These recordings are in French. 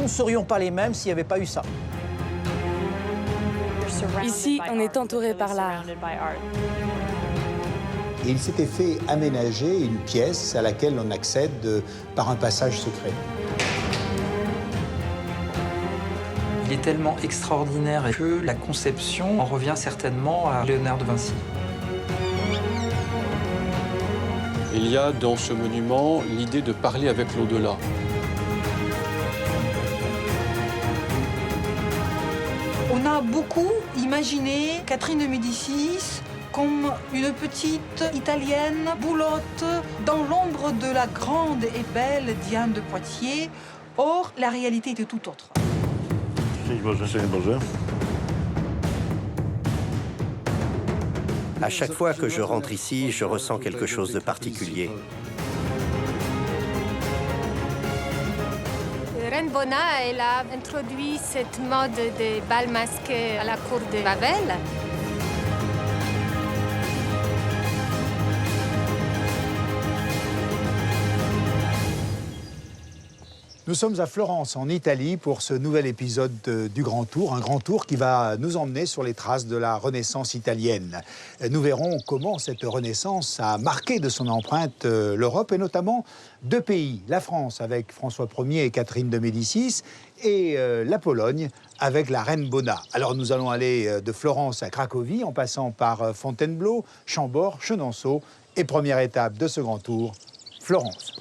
ne serions pas les mêmes s'il n'y avait pas eu ça. Ici, on est entouré par l'art. Et il s'était fait aménager une pièce à laquelle on accède par un passage secret. Il est tellement extraordinaire que la conception en revient certainement à Léonard de Vinci. Il y a dans ce monument l'idée de parler avec l'au-delà. On a beaucoup imaginé Catherine de Médicis comme une petite Italienne boulotte dans l'ombre de la grande et belle Diane de Poitiers. Or, la réalité était tout autre. À chaque fois que je rentre ici, je ressens quelque chose de particulier. Reine Bona, elle a introduit cette mode des bals masqués à la cour de Babel. Nous sommes à Florence, en Italie, pour ce nouvel épisode du Grand Tour. Un Grand Tour qui va nous emmener sur les traces de la Renaissance italienne. Nous verrons comment cette Renaissance a marqué de son empreinte l'Europe, et notamment deux pays. La France, avec François Ier et Catherine de Médicis, et la Pologne, avec la reine Bona. Alors nous allons aller de Florence à Cracovie, en passant par Fontainebleau, Chambord, Chenonceau, et première étape de ce Grand Tour, Florence.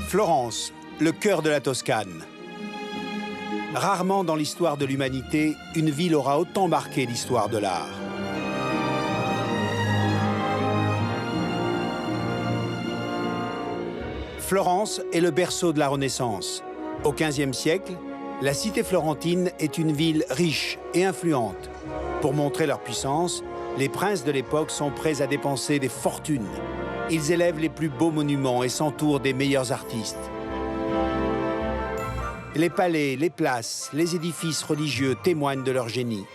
Florence, le cœur de la Toscane. Rarement dans l'histoire de l'humanité, une ville aura autant marqué l'histoire de l'art. Florence est le berceau de la Renaissance. Au XVe siècle, la cité florentine est une ville riche et influente. Pour montrer leur puissance, les princes de l'époque sont prêts à dépenser des fortunes. Ils élèvent les plus beaux monuments et s'entourent des meilleurs artistes. Les palais, les places, les édifices religieux témoignent de leur génie.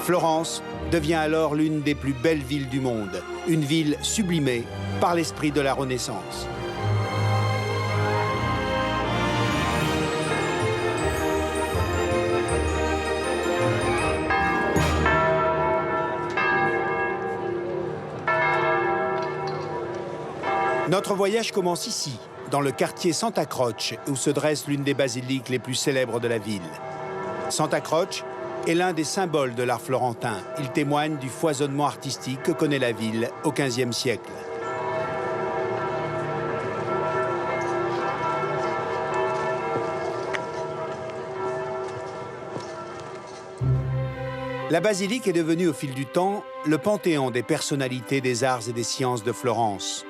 Florence devient alors l'une des plus belles villes du monde, une ville sublimée par l'esprit de la Renaissance. Notre voyage commence ici, dans le quartier Santa Croce, où se dresse l'une des basiliques les plus célèbres de la ville. Santa Croce est l'un des symboles de l'art florentin. Il témoigne du foisonnement artistique que connaît la ville au XVe siècle. La basilique est devenue au fil du temps le panthéon des personnalités des arts et des sciences de Florence.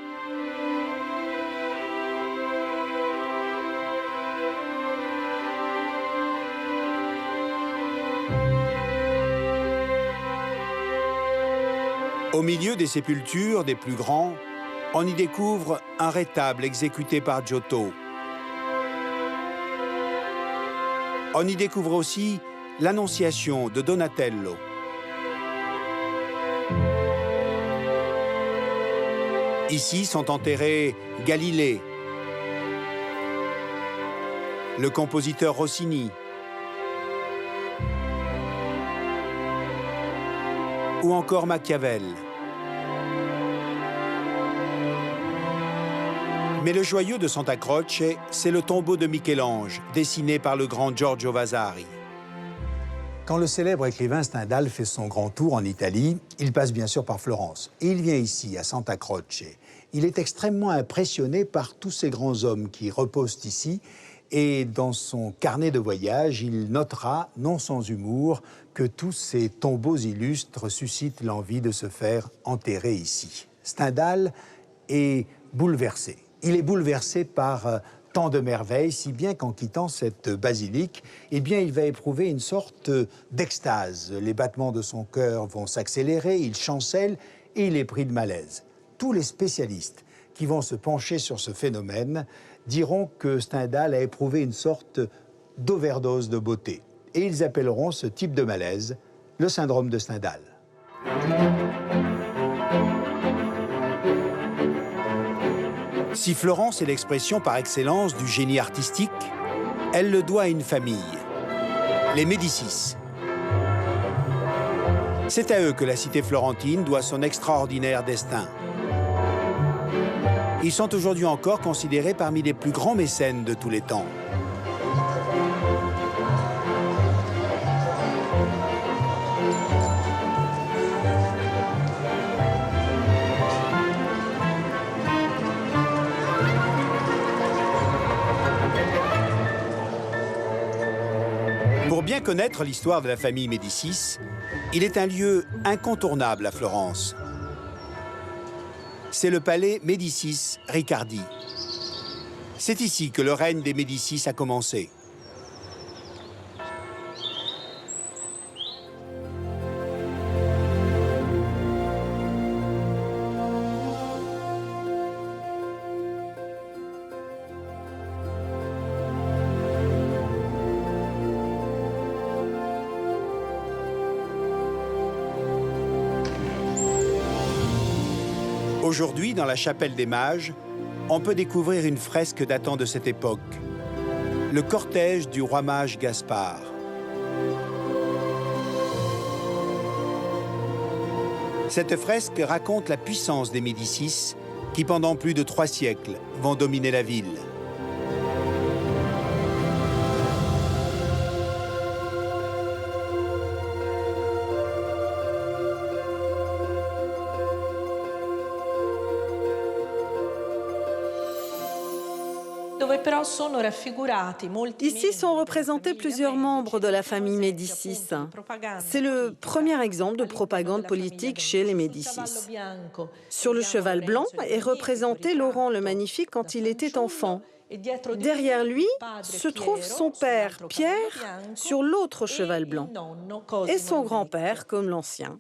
Au milieu des sépultures des plus grands, on y découvre un rétable exécuté par Giotto. On y découvre aussi l'Annonciation de Donatello. Ici sont enterrés Galilée, le compositeur Rossini, ou encore Machiavel. Mais le joyau de Santa Croce, c'est le tombeau de Michel-Ange, dessiné par le grand Giorgio Vasari. Quand le célèbre écrivain Stendhal fait son grand tour en Italie, il passe bien sûr par Florence. Et il vient ici, à Santa Croce. Il est extrêmement impressionné par tous ces grands hommes qui reposent ici. Et dans son carnet de voyage, il notera, non sans humour, que tous ces tombeaux illustres suscitent l'envie de se faire enterrer ici. Stendhal est bouleversé. Il est bouleversé par tant de merveilles, si bien qu'en quittant cette basilique, eh bien, il va éprouver une sorte d'extase. Les battements de son cœur vont s'accélérer, il chancelle et il est pris de malaise. Tous les spécialistes qui vont se pencher sur ce phénomène diront que Stendhal a éprouvé une sorte d'overdose de beauté. Et ils appelleront ce type de malaise le syndrome de Stendhal. Si Florence est l'expression par excellence du génie artistique, elle le doit à une famille, les Médicis. C'est à eux que la cité florentine doit son extraordinaire destin. Ils sont aujourd'hui encore considérés parmi les plus grands mécènes de tous les temps. Pour bien connaître l'histoire de la famille Médicis, il est un lieu incontournable à Florence. C'est le palais Médicis Riccardi. C'est ici que le règne des Médicis a commencé. Aujourd'hui, dans la chapelle des Mages, on peut découvrir une fresque datant de cette époque, le cortège du roi mage Gaspard. Cette fresque raconte la puissance des Médicis qui, pendant plus de 3 siècles, vont dominer la ville. Ici sont représentés plusieurs membres de la famille Médicis. C'est le premier exemple de propagande politique chez les Médicis. Sur le cheval blanc est représenté Laurent le Magnifique quand il était enfant. Derrière lui se trouve son père, Pierre, sur l'autre cheval blanc, et son grand-père comme l'Ancien.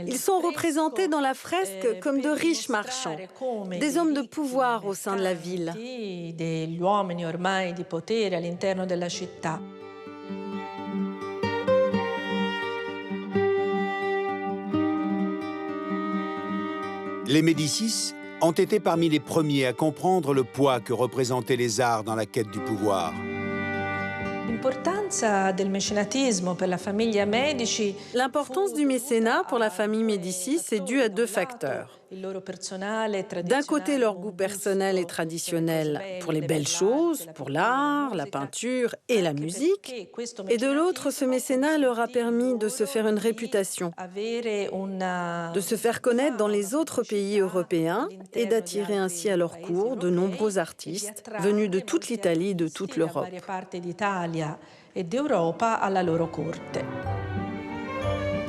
Ils sont représentés dans la fresque comme de riches marchands, des hommes de pouvoir au sein de la ville. Les Médicis ont été parmi les premiers à comprendre le poids que représentaient les arts dans la quête du pouvoir. L'importance du mécénat pour la famille Médicis est due à 2 facteurs. D'un côté, leur goût personnel et traditionnel pour les belles choses, pour l'art, la peinture et la musique. Et de l'autre, ce mécénat leur a permis de se faire une réputation, de se faire connaître dans les autres pays européens et d'attirer ainsi à leur cour de nombreux artistes venus de toute l'Italie et de toute l'Europe.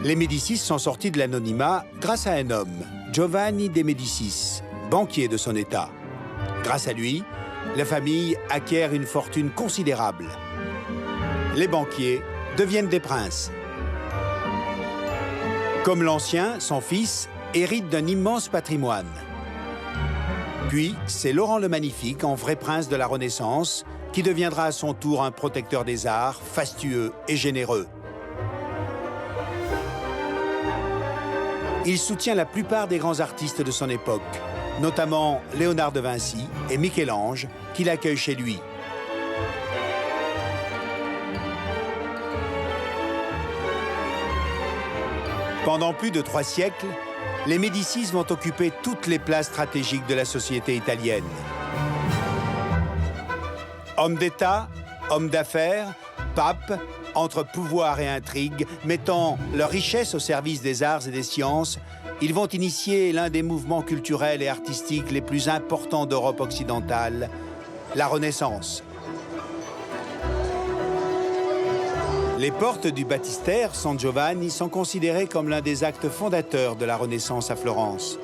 Les Médicis sont sortis de l'anonymat grâce à un homme, Giovanni de Médicis, banquier de son état. Grâce à lui, la famille acquiert une fortune considérable. Les banquiers deviennent des princes. Comme l'Ancien, son fils hérite d'un immense patrimoine. Puis, c'est Laurent le Magnifique, en vrai prince de la Renaissance, qui deviendra à son tour un protecteur des arts, fastueux et généreux. Il soutient la plupart des grands artistes de son époque, notamment Léonard de Vinci et Michel-Ange, qu'il accueille chez lui. Pendant plus de 3 siècles, les Médicis vont occuper toutes les places stratégiques de la société italienne. Hommes d'État, hommes d'affaires, papes, entre pouvoir et intrigue, mettant leur richesse au service des arts et des sciences, ils vont initier l'un des mouvements culturels et artistiques les plus importants d'Europe occidentale, la Renaissance. Les portes du baptistère San Giovanni sont considérées comme l'un des actes fondateurs de la Renaissance à Florence.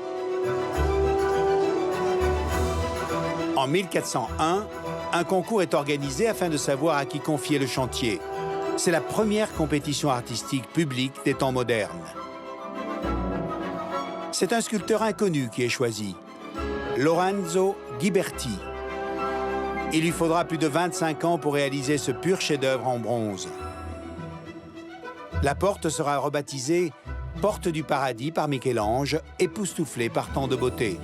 En 1401, un concours est organisé afin de savoir à qui confier le chantier. C'est la première compétition artistique publique des temps modernes. C'est un sculpteur inconnu qui est choisi, Lorenzo Ghiberti. Il lui faudra plus de 25 ans pour réaliser ce pur chef-d'œuvre en bronze. La porte sera rebaptisée Porte du Paradis par Michel-Ange, époustouflée par tant de beauté.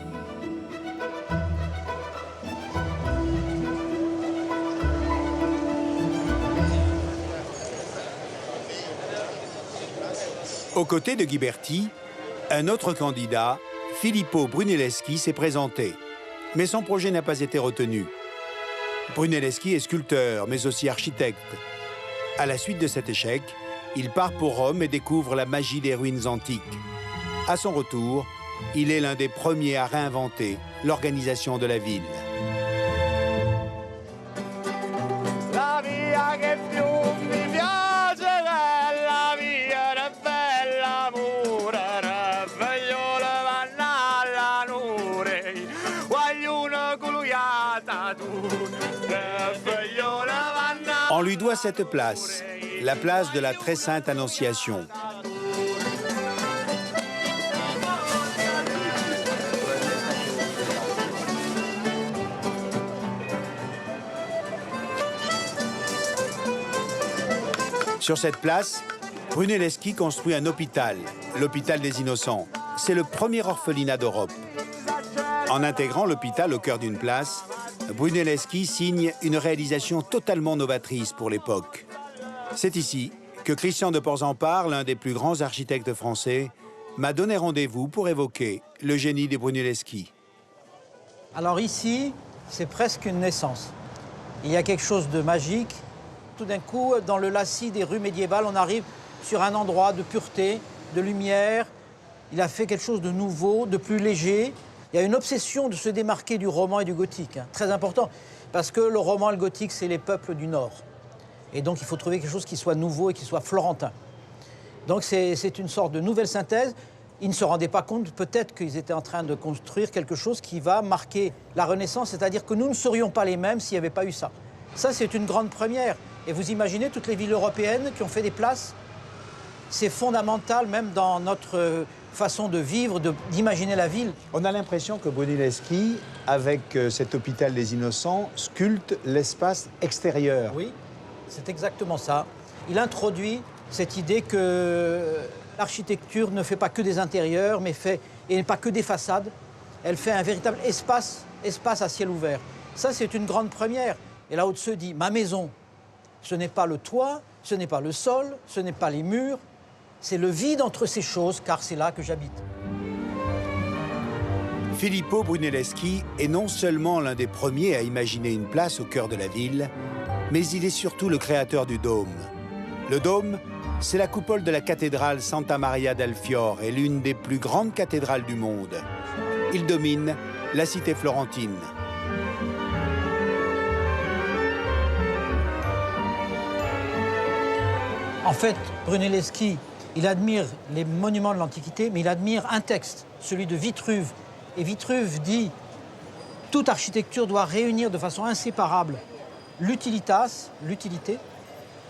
Aux côtés de Ghiberti, un autre candidat, Filippo Brunelleschi, s'est présenté. Mais son projet n'a pas été retenu. Brunelleschi est sculpteur, mais aussi architecte. À la suite de cet échec, il part pour Rome et découvre la magie des ruines antiques. À son retour, il est l'un des premiers à réinventer l'organisation de la ville. On lui doit cette place, la place de la Très Sainte Annonciation. Sur cette place, Brunelleschi construit un hôpital, l'hôpital des Innocents. C'est le premier orphelinat d'Europe. En intégrant l'hôpital au cœur d'une place, Brunelleschi signe une réalisation totalement novatrice pour l'époque. C'est ici que Christian de Porzampar, l'un des plus grands architectes français, m'a donné rendez-vous pour évoquer le génie des Brunelleschi. Alors ici, c'est presque une naissance. Il y a quelque chose de magique. Tout d'un coup, dans le lacis des rues médiévales, on arrive sur un endroit de pureté, de lumière. Il a fait quelque chose de nouveau, de plus léger. Il y a une obsession de se démarquer du roman et du gothique, hein, très important, parce que le roman et le gothique, c'est les peuples du Nord. Et donc, il faut trouver quelque chose qui soit nouveau et qui soit florentin. Donc, c'est une sorte de nouvelle synthèse. Ils ne se rendaient pas compte, peut-être qu'ils étaient en train de construire quelque chose qui va marquer la Renaissance, c'est-à-dire que nous ne serions pas les mêmes s'il n'y avait pas eu ça. Ça, c'est une grande première. Et vous imaginez toutes les villes européennes qui ont fait des places? C'est fondamental, même dans notre façon de vivre, d'imaginer la ville. On a l'impression que Brunelleschi, avec cet hôpital des Innocents, sculpte l'espace extérieur. Oui, c'est exactement ça. Il introduit cette idée que l'architecture ne fait pas que des intérieurs, et pas que des façades. Elle fait un véritable espace à ciel ouvert. Ça, c'est une grande première. Et là, Lao-Tse dit, ma maison, ce n'est pas le toit, ce n'est pas le sol, ce n'est pas les murs, c'est le vide entre ces choses, car c'est là que j'habite. Filippo Brunelleschi est non seulement l'un des premiers à imaginer une place au cœur de la ville, mais il est surtout le créateur du dôme. Le dôme, c'est la coupole de la cathédrale Santa Maria del Fiore et l'une des plus grandes cathédrales du monde. Il domine la cité florentine. En fait, Brunelleschi, il admire les monuments de l'Antiquité, mais il admire un texte, celui de Vitruve. Et Vitruve dit « Toute architecture doit réunir de façon inséparable l'utilitas, l'utilité,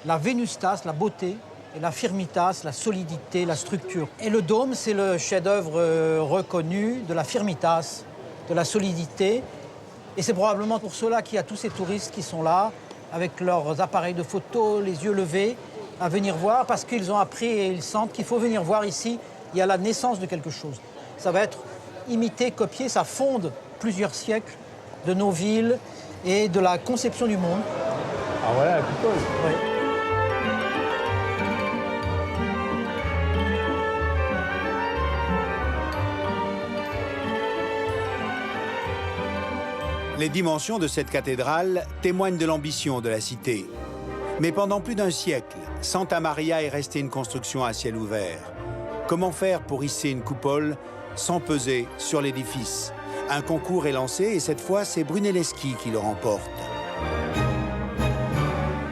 la venustas, la beauté, et la firmitas, la solidité, la structure. » Et le dôme, c'est le chef-d'œuvre reconnu de la firmitas, de la solidité. Et c'est probablement pour cela qu'il y a tous ces touristes qui sont là, avec leurs appareils de photo, les yeux levés, à venir voir, parce qu'ils ont appris et ils sentent qu'il faut venir voir ici. Il y a la naissance de quelque chose. Ça va être imité, copié, ça fonde plusieurs siècles de nos villes et de la conception du monde. Ah voilà la coupole. Oui. Les dimensions de cette cathédrale témoignent de l'ambition de la cité. Mais pendant plus d'un siècle, Santa Maria est restée une construction à ciel ouvert. Comment faire pour hisser une coupole sans peser sur l'édifice? Un concours est lancé et cette fois, c'est Brunelleschi qui le remporte.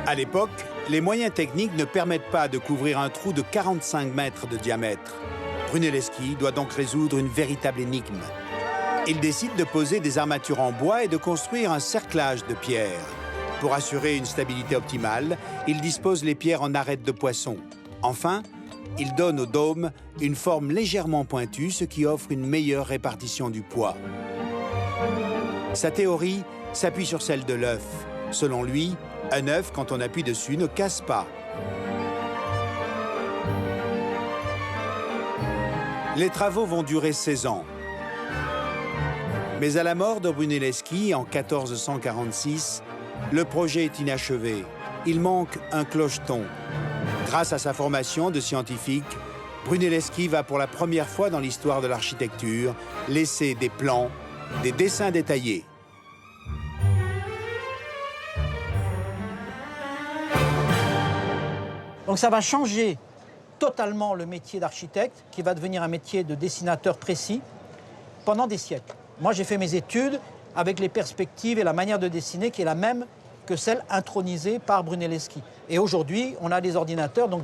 À l'époque, les moyens techniques ne permettent pas de couvrir un trou de 45 mètres de diamètre. Brunelleschi doit donc résoudre une véritable énigme. Il décide de poser des armatures en bois et de construire un cerclage de pierres. Pour assurer une stabilité optimale, il dispose les pierres en arêtes de poisson. Enfin, il donne au dôme une forme légèrement pointue, ce qui offre une meilleure répartition du poids. Sa théorie s'appuie sur celle de l'œuf. Selon lui, un œuf, quand on appuie dessus, ne casse pas. Les travaux vont durer 16 ans. Mais à la mort de Brunelleschi en 1446, le projet est inachevé. Il manque un clocheton. Grâce à sa formation de scientifique, Brunelleschi va pour la première fois dans l'histoire de l'architecture laisser des plans, des dessins détaillés. Donc ça va changer totalement le métier d'architecte, qui va devenir un métier de dessinateur précis pendant des siècles. Moi, j'ai fait mes études avec les perspectives et la manière de dessiner qui est la même que celle intronisée par Brunelleschi. Et aujourd'hui, on a des ordinateurs, donc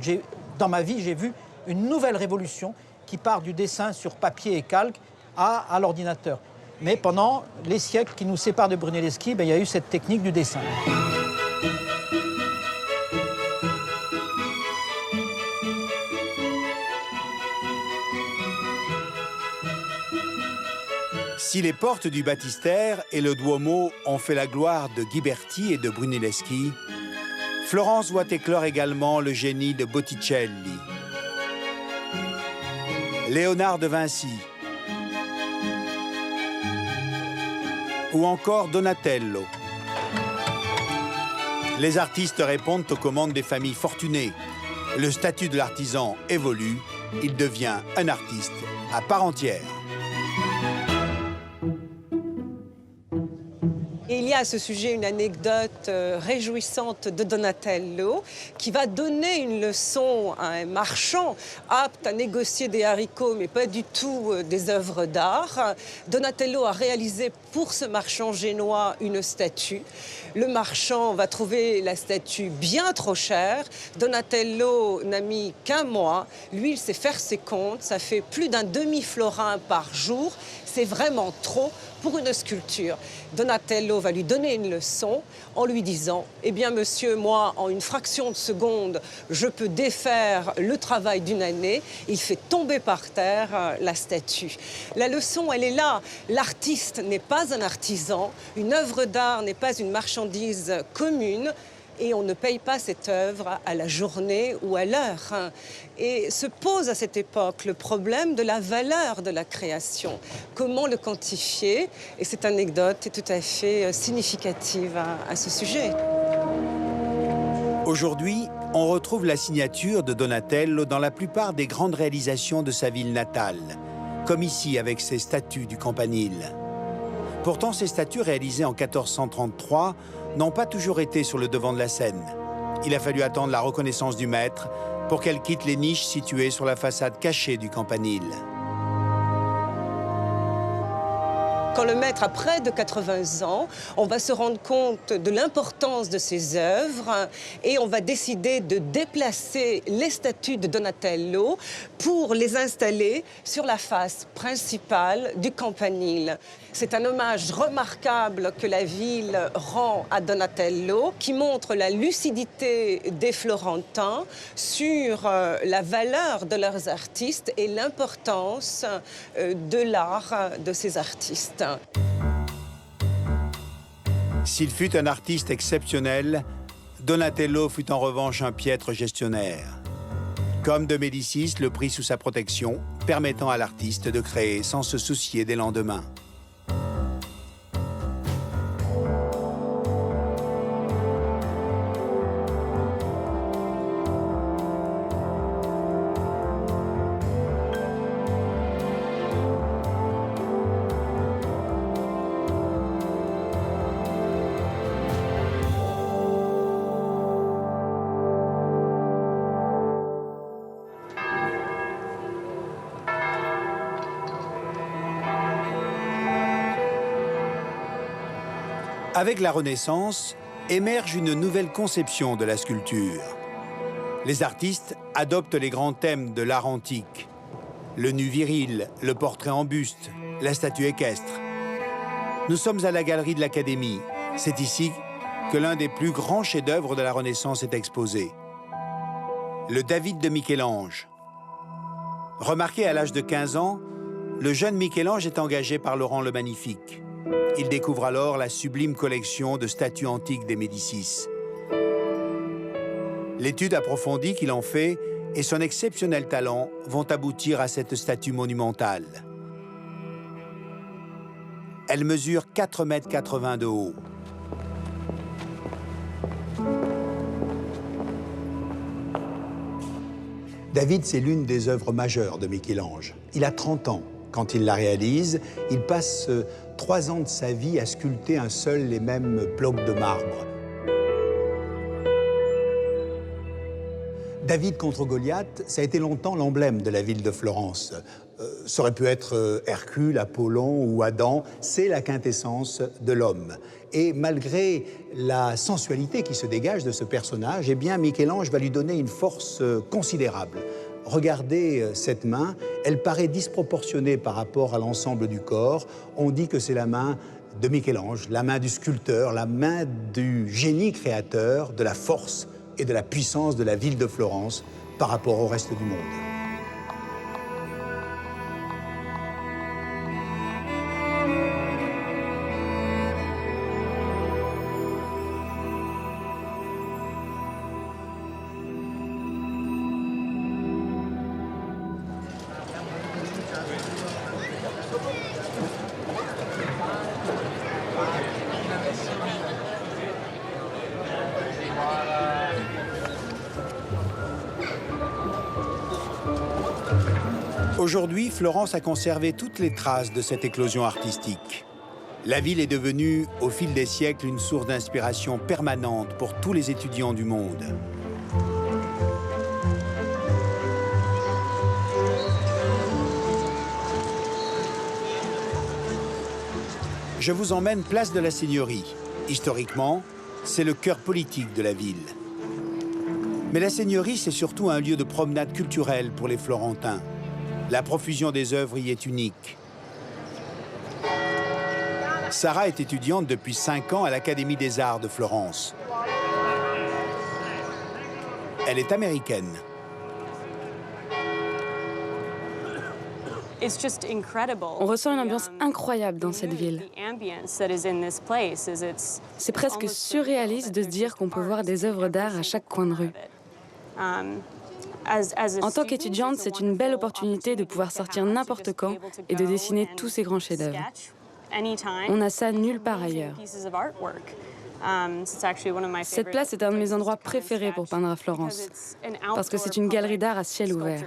dans ma vie, j'ai vu une nouvelle révolution qui part du dessin sur papier et calque à l'ordinateur. Mais pendant les siècles qui nous séparent de Brunelleschi, il y a eu cette technique du dessin. Si les portes du baptistère et le Duomo ont fait la gloire de Ghiberti et de Brunelleschi, Florence voit éclore également le génie de Botticelli, Léonard de Vinci ou encore Donatello. Les artistes répondent aux commandes des familles fortunées. Le statut de l'artisan évolue, il devient un artiste à part entière. Et il y a à ce sujet une anecdote réjouissante de Donatello qui va donner une leçon à un marchand apte à négocier des haricots mais pas du tout des œuvres d'art. Donatello a réalisé pour ce marchand génois une statue. Le marchand va trouver la statue bien trop chère. Donatello n'a mis qu'un mois. Lui, il sait faire ses comptes. Ça fait plus d'un demi-florin par jour. C'est vraiment trop pour une sculpture. Donatello va lui donner une leçon en lui disant « Eh bien, monsieur, moi, en une fraction de seconde, je peux défaire le travail d'une année. » Il fait tomber par terre la statue. La leçon, elle est là. L'artiste n'est pas un artisan. Une œuvre d'art n'est pas une marchandise commune. Et on ne paye pas cette œuvre à la journée ou à l'heure. Et se pose à cette époque le problème de la valeur de la création. Comment le quantifier? Et cette anecdote est tout à fait significative à ce sujet. Aujourd'hui, on retrouve la signature de Donatello dans la plupart des grandes réalisations de sa ville natale, comme ici avec ses statues du Campanile. Pourtant, ces statues réalisées en 1433 n'ont pas toujours été sur le devant de la scène. Il a fallu attendre la reconnaissance du maître pour qu'elles quittent les niches situées sur la façade cachée du Campanile. Quand le maître a près de 80 ans, on va se rendre compte de l'importance de ses œuvres et on va décider de déplacer les statues de Donatello pour les installer sur la face principale du Campanile. C'est un hommage remarquable que la ville rend à Donatello, qui montre la lucidité des Florentins sur la valeur de leurs artistes et l'importance de l'art de ces artistes. S'il fut un artiste exceptionnel, Donatello fut en revanche un piètre gestionnaire. Comme de Médicis le prit sous sa protection, permettant à l'artiste de créer sans se soucier des lendemains. Avec la Renaissance, émerge une nouvelle conception de la sculpture. Les artistes adoptent les grands thèmes de l'art antique. Le nu viril, le portrait en buste, la statue équestre. Nous sommes à la galerie de l'Académie. C'est ici que l'un des plus grands chefs-d'œuvre de la Renaissance est exposé. Le David de Michel-Ange. Remarqué à l'âge de 15 ans, le jeune Michel-Ange est engagé par Laurent le Magnifique. Il découvre alors la sublime collection de statues antiques des Médicis. L'étude approfondie qu'il en fait et son exceptionnel talent vont aboutir à cette statue monumentale. Elle mesure 4,80 m de haut. David, c'est l'une des œuvres majeures de Michel-Ange. Il a 30 ans quand il la réalise. Il passe 3 ans de sa vie à sculpter un seul et même bloc de marbre. David contre Goliath, ça a été longtemps l'emblème de la ville de Florence. Ça aurait pu être Hercule, Apollon ou Adam, c'est la quintessence de l'homme. Et malgré la sensualité qui se dégage de ce personnage, eh bien Michel-Ange va lui donner une force considérable. Regardez cette main, elle paraît disproportionnée par rapport à l'ensemble du corps. On dit que c'est la main de Michel-Ange, la main du sculpteur, la main du génie créateur, de la force et de la puissance de la ville de Florence par rapport au reste du monde. Aujourd'hui, Florence a conservé toutes les traces de cette éclosion artistique. La ville est devenue, au fil des siècles, une source d'inspiration permanente pour tous les étudiants du monde. Je vous emmène place de la Seigneurie. Historiquement, c'est le cœur politique de la ville. Mais la Seigneurie, c'est surtout un lieu de promenade culturelle pour les Florentins. La profusion des œuvres y est unique. Sarah est étudiante depuis 5 ans à l'Académie des Arts de Florence. Elle est américaine. On ressent une ambiance incroyable dans cette ville. C'est presque surréaliste de se dire qu'on peut voir des œuvres d'art à chaque coin de rue. En tant qu'étudiante, c'est une belle opportunité de pouvoir sortir n'importe quand et de dessiner tous ces grands chefs-d'œuvre. On n'a ça nulle part ailleurs. Cette place est un de mes endroits préférés pour peindre à Florence, parce que c'est une galerie d'art à ciel ouvert.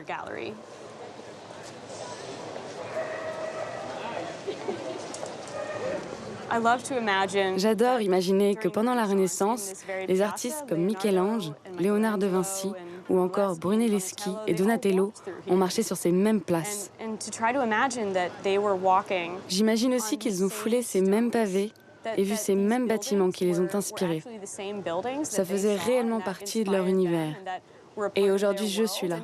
J'adore imaginer que pendant la Renaissance, les artistes comme Michel-Ange, Léonard de Vinci ou encore Brunelleschi et Donatello ont marché sur ces mêmes places. J'imagine aussi qu'ils ont foulé ces mêmes pavés et vu ces mêmes bâtiments qui les ont inspirés. Ça faisait réellement partie de leur univers. Et aujourd'hui, je suis là.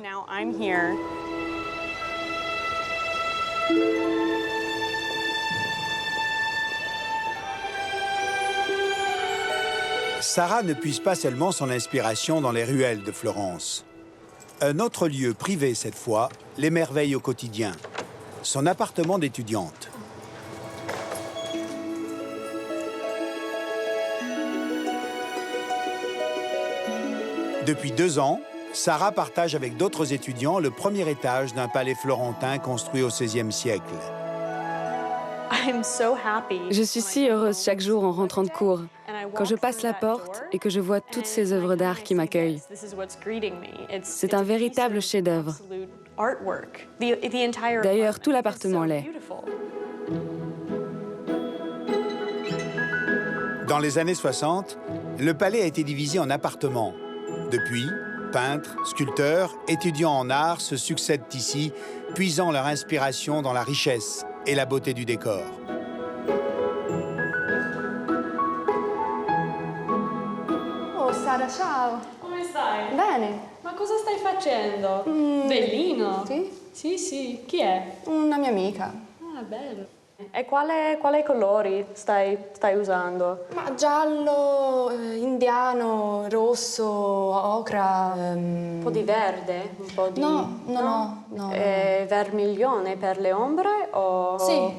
Sarah ne puise pas seulement son inspiration dans les ruelles de Florence. Un autre lieu privé cette fois l'émerveille au quotidien, son appartement d'étudiante. Depuis 2 ans, Sarah partage avec d'autres étudiants le premier étage d'un palais florentin construit au XVIe siècle. Je suis si heureuse chaque jour en rentrant de cours, quand je passe la porte et que je vois toutes ces œuvres d'art qui m'accueillent. C'est un véritable chef-d'œuvre. D'ailleurs, tout l'appartement l'est. Dans les années 60, le palais a été divisé en appartements. Depuis, peintres, sculpteurs, étudiants en art se succèdent ici, puisant leur inspiration dans la richesse et la beauté du décor. Oh Sara, ciao. Come stai? Bene. Ma cosa stai facendo? Bellino? Sì? Sì, sì. Chi è? Una mia amica. Ah, bello. E quali colori stai usando? Ma giallo, indiano, rosso, ocra. Un po' di verde? Un po' di... No. Vermiglione per le ombre o... Sì.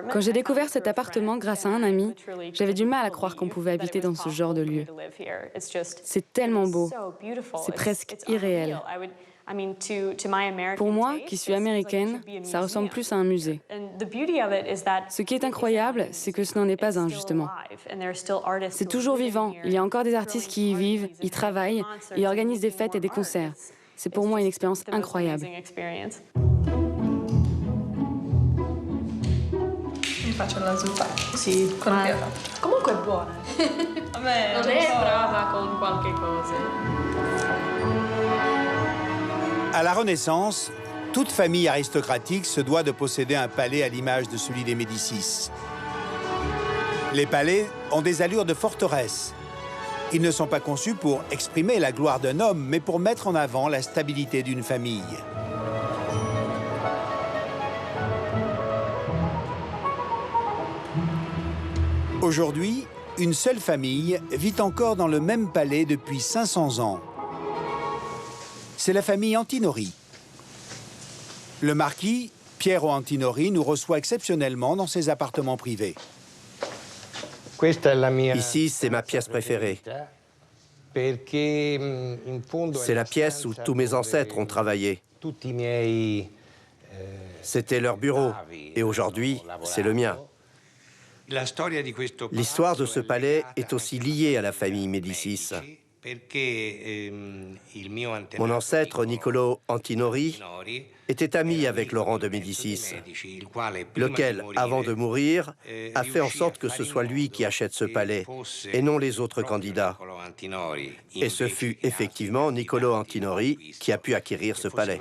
Quand j'ai découvert cet appartement grâce à un ami, j'avais du mal à croire qu'on pouvait habiter dans ce genre de lieu. C'est tellement beau. C'est presque irréel. Pour moi, qui suis américaine, ça ressemble plus à un musée. Ce qui est incroyable, c'est que ce n'en est pas un, justement. C'est toujours vivant. Il y a encore des artistes qui y vivent, y travaillent, y organisent des fêtes et des concerts. C'est pour moi une expérience incroyable. Mi faccio la zuppa. Sì, con comunque è buona. Vabbè, non è brava con qualche cosa. À la Renaissance, toute famille aristocratique se doit de posséder un palais à l'image de celui des Médicis. Les palais ont des allures de forteresse. Ils ne sont pas conçus pour exprimer la gloire d'un homme, mais pour mettre en avant la stabilité d'une famille. Aujourd'hui, une seule famille vit encore dans le même palais depuis 500 ans. C'est la famille Antinori. Le marquis, Piero Antinori, nous reçoit exceptionnellement dans ses appartements privés. Ici, c'est ma pièce préférée. C'est la pièce où tous mes ancêtres ont travaillé. C'était leur bureau, et aujourd'hui, c'est le mien. L'histoire de ce palais est aussi liée à la famille Médicis. Mon ancêtre, Niccolò Antinori, était ami avec Laurent de Médicis, lequel, avant de mourir, a fait en sorte que ce soit lui qui achète ce palais, et non les autres candidats. Et ce fut effectivement Niccolò Antinori qui a pu acquérir ce palais.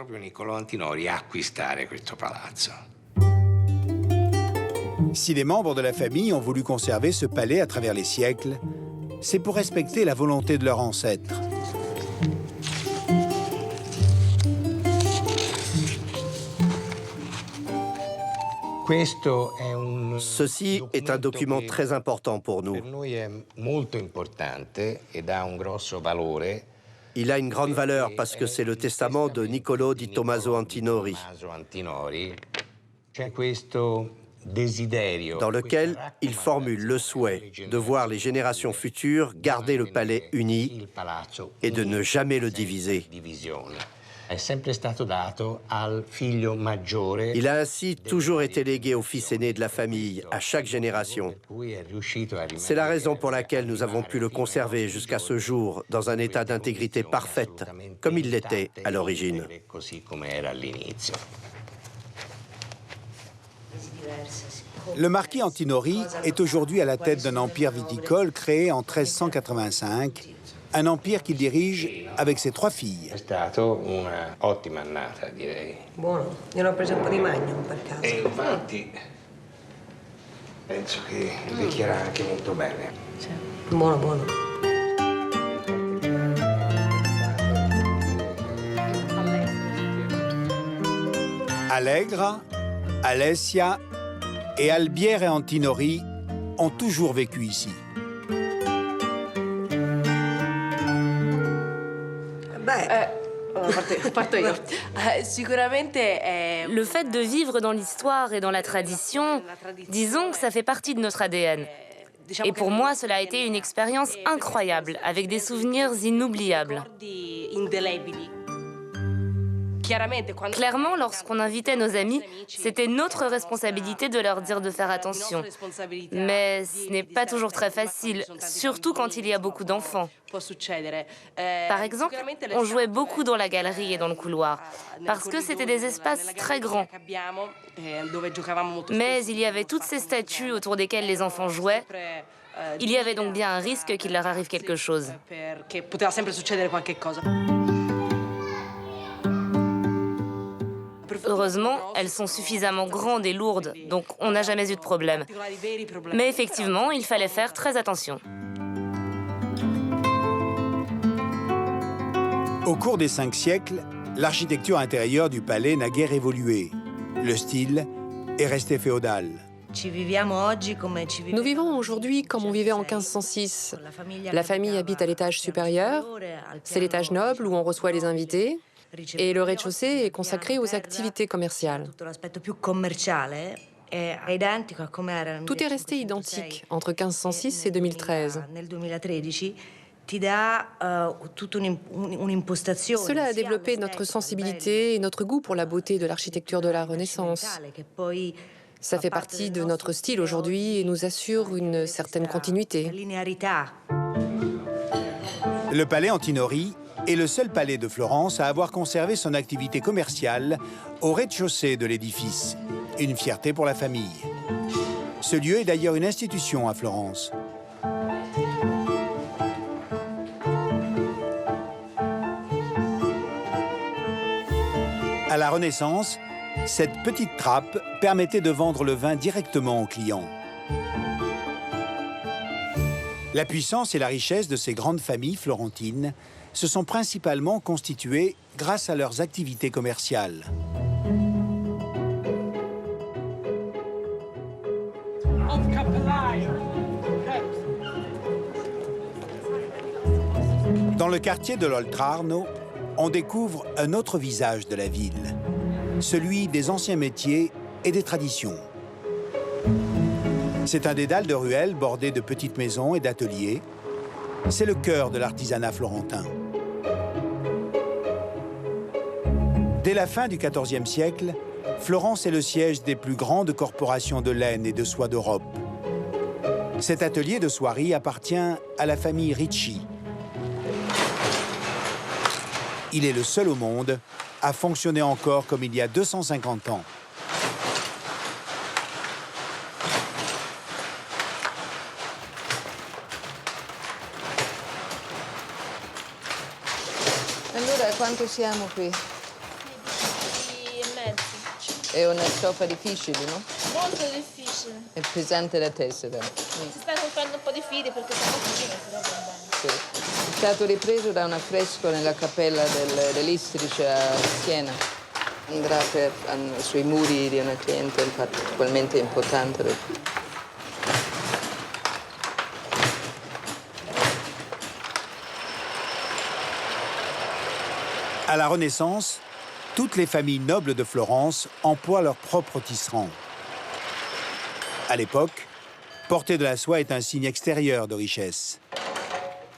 Si les membres de la famille ont voulu conserver ce palais à travers les siècles, c'est pour respecter la volonté de leurs ancêtres. Ceci est un document très important pour nous. Il a une grande valeur parce que c'est le testament de Niccolò di Tommaso Antinori, dans lequel il formule le souhait de voir les générations futures garder le palais uni et de ne jamais le diviser. Il a ainsi toujours été légué au fils aîné de la famille, à chaque génération. C'est la raison pour laquelle nous avons pu le conserver jusqu'à ce jour dans un état d'intégrité parfaite, comme il l'était à l'origine. Le marquis Antinori est aujourd'hui à la tête d'un empire viticole créé en 1385, un empire qu'il dirige avec ses 3 filles. È stato una ottima annata, direi. Buono, io ho preso un po' di Magnum per caso. E infatti penso che invecchierà anche molto bene. Sì. Buono, buono. Allegra, Alessia et Albiere Antinori ont toujours vécu ici. Le fait de vivre dans l'histoire et dans la tradition, disons que ça fait partie de notre ADN. Et pour moi, cela a été une expérience incroyable, avec des souvenirs inoubliables. Clairement, lorsqu'on invitait nos amis, c'était notre responsabilité de leur dire de faire attention. Mais ce n'est pas toujours très facile, surtout quand il y a beaucoup d'enfants. Par exemple, on jouait beaucoup dans la galerie et dans le couloir, parce que c'était des espaces très grands. Mais il y avait toutes ces statues autour desquelles les enfants jouaient. Il y avait donc bien un risque qu'il leur arrive quelque chose. Heureusement, elles sont suffisamment grandes et lourdes, donc on n'a jamais eu de problème. Mais effectivement, il fallait faire très attention. Au cours des 5 siècles, l'architecture intérieure du palais n'a guère évolué. Le style est resté féodal. Nous vivons aujourd'hui comme on vivait en 1506. La famille habite à l'étage supérieur, c'est l'étage noble où on reçoit les invités, et le rez-de-chaussée est consacré aux activités commerciales. Tout est resté identique entre 1506 et 2013. Cela a développé notre sensibilité et notre goût pour la beauté de l'architecture de la Renaissance. Ça fait partie de notre style aujourd'hui et nous assure une certaine continuité. Le palais Antinori est le seul palais de Florence à avoir conservé son activité commerciale au rez-de-chaussée de l'édifice. Une fierté pour la famille. Ce lieu est d'ailleurs une institution à Florence. À la Renaissance, cette petite trappe permettait de vendre le vin directement aux clients. La puissance et la richesse de ces grandes familles florentines se sont principalement constituées grâce à leurs activités commerciales. Dans le quartier de l'Oltrarno, on découvre un autre visage de la ville, celui des anciens métiers et des traditions. C'est un dédale de ruelles bordé de petites maisons et d'ateliers. C'est le cœur de l'artisanat florentin. Dès la fin du XIVe siècle, Florence est le siège des plus grandes corporations de laine et de soie d'Europe. Cet atelier de soierie appartient à la famille Ricci. Il est le seul au monde à fonctionner encore comme il y a 250 ans. Allora, quanto siamo qui? 16,5. È una stoffa difficile, no? Molto difficile. È pesante la tessera. Si sta comprando un po' di fili perché siamo vicini, si va bene. Sì. È stato ripreso da un affresco nella cappella dell'Istrice a Siena. Andrà sui muri di una cliente particolarmente importante. À la Renaissance, toutes les familles nobles de Florence emploient leurs propres tisserands. À l'époque, porter de la soie est un signe extérieur de richesse.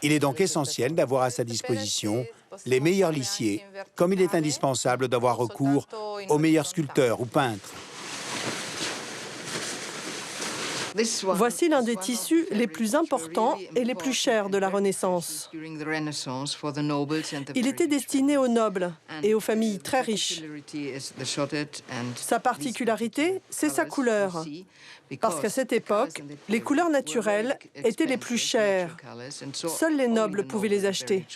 Il est donc essentiel d'avoir à sa disposition les meilleurs lissiers, comme il est indispensable d'avoir recours aux meilleurs sculpteurs ou peintres. Voici l'un des tissus les plus importants et les plus chers de la Renaissance. Il était destiné aux nobles et aux familles très riches. Sa particularité, c'est sa couleur. Parce qu'à cette époque, les couleurs naturelles étaient les plus chères. Seuls les nobles pouvaient les acheter.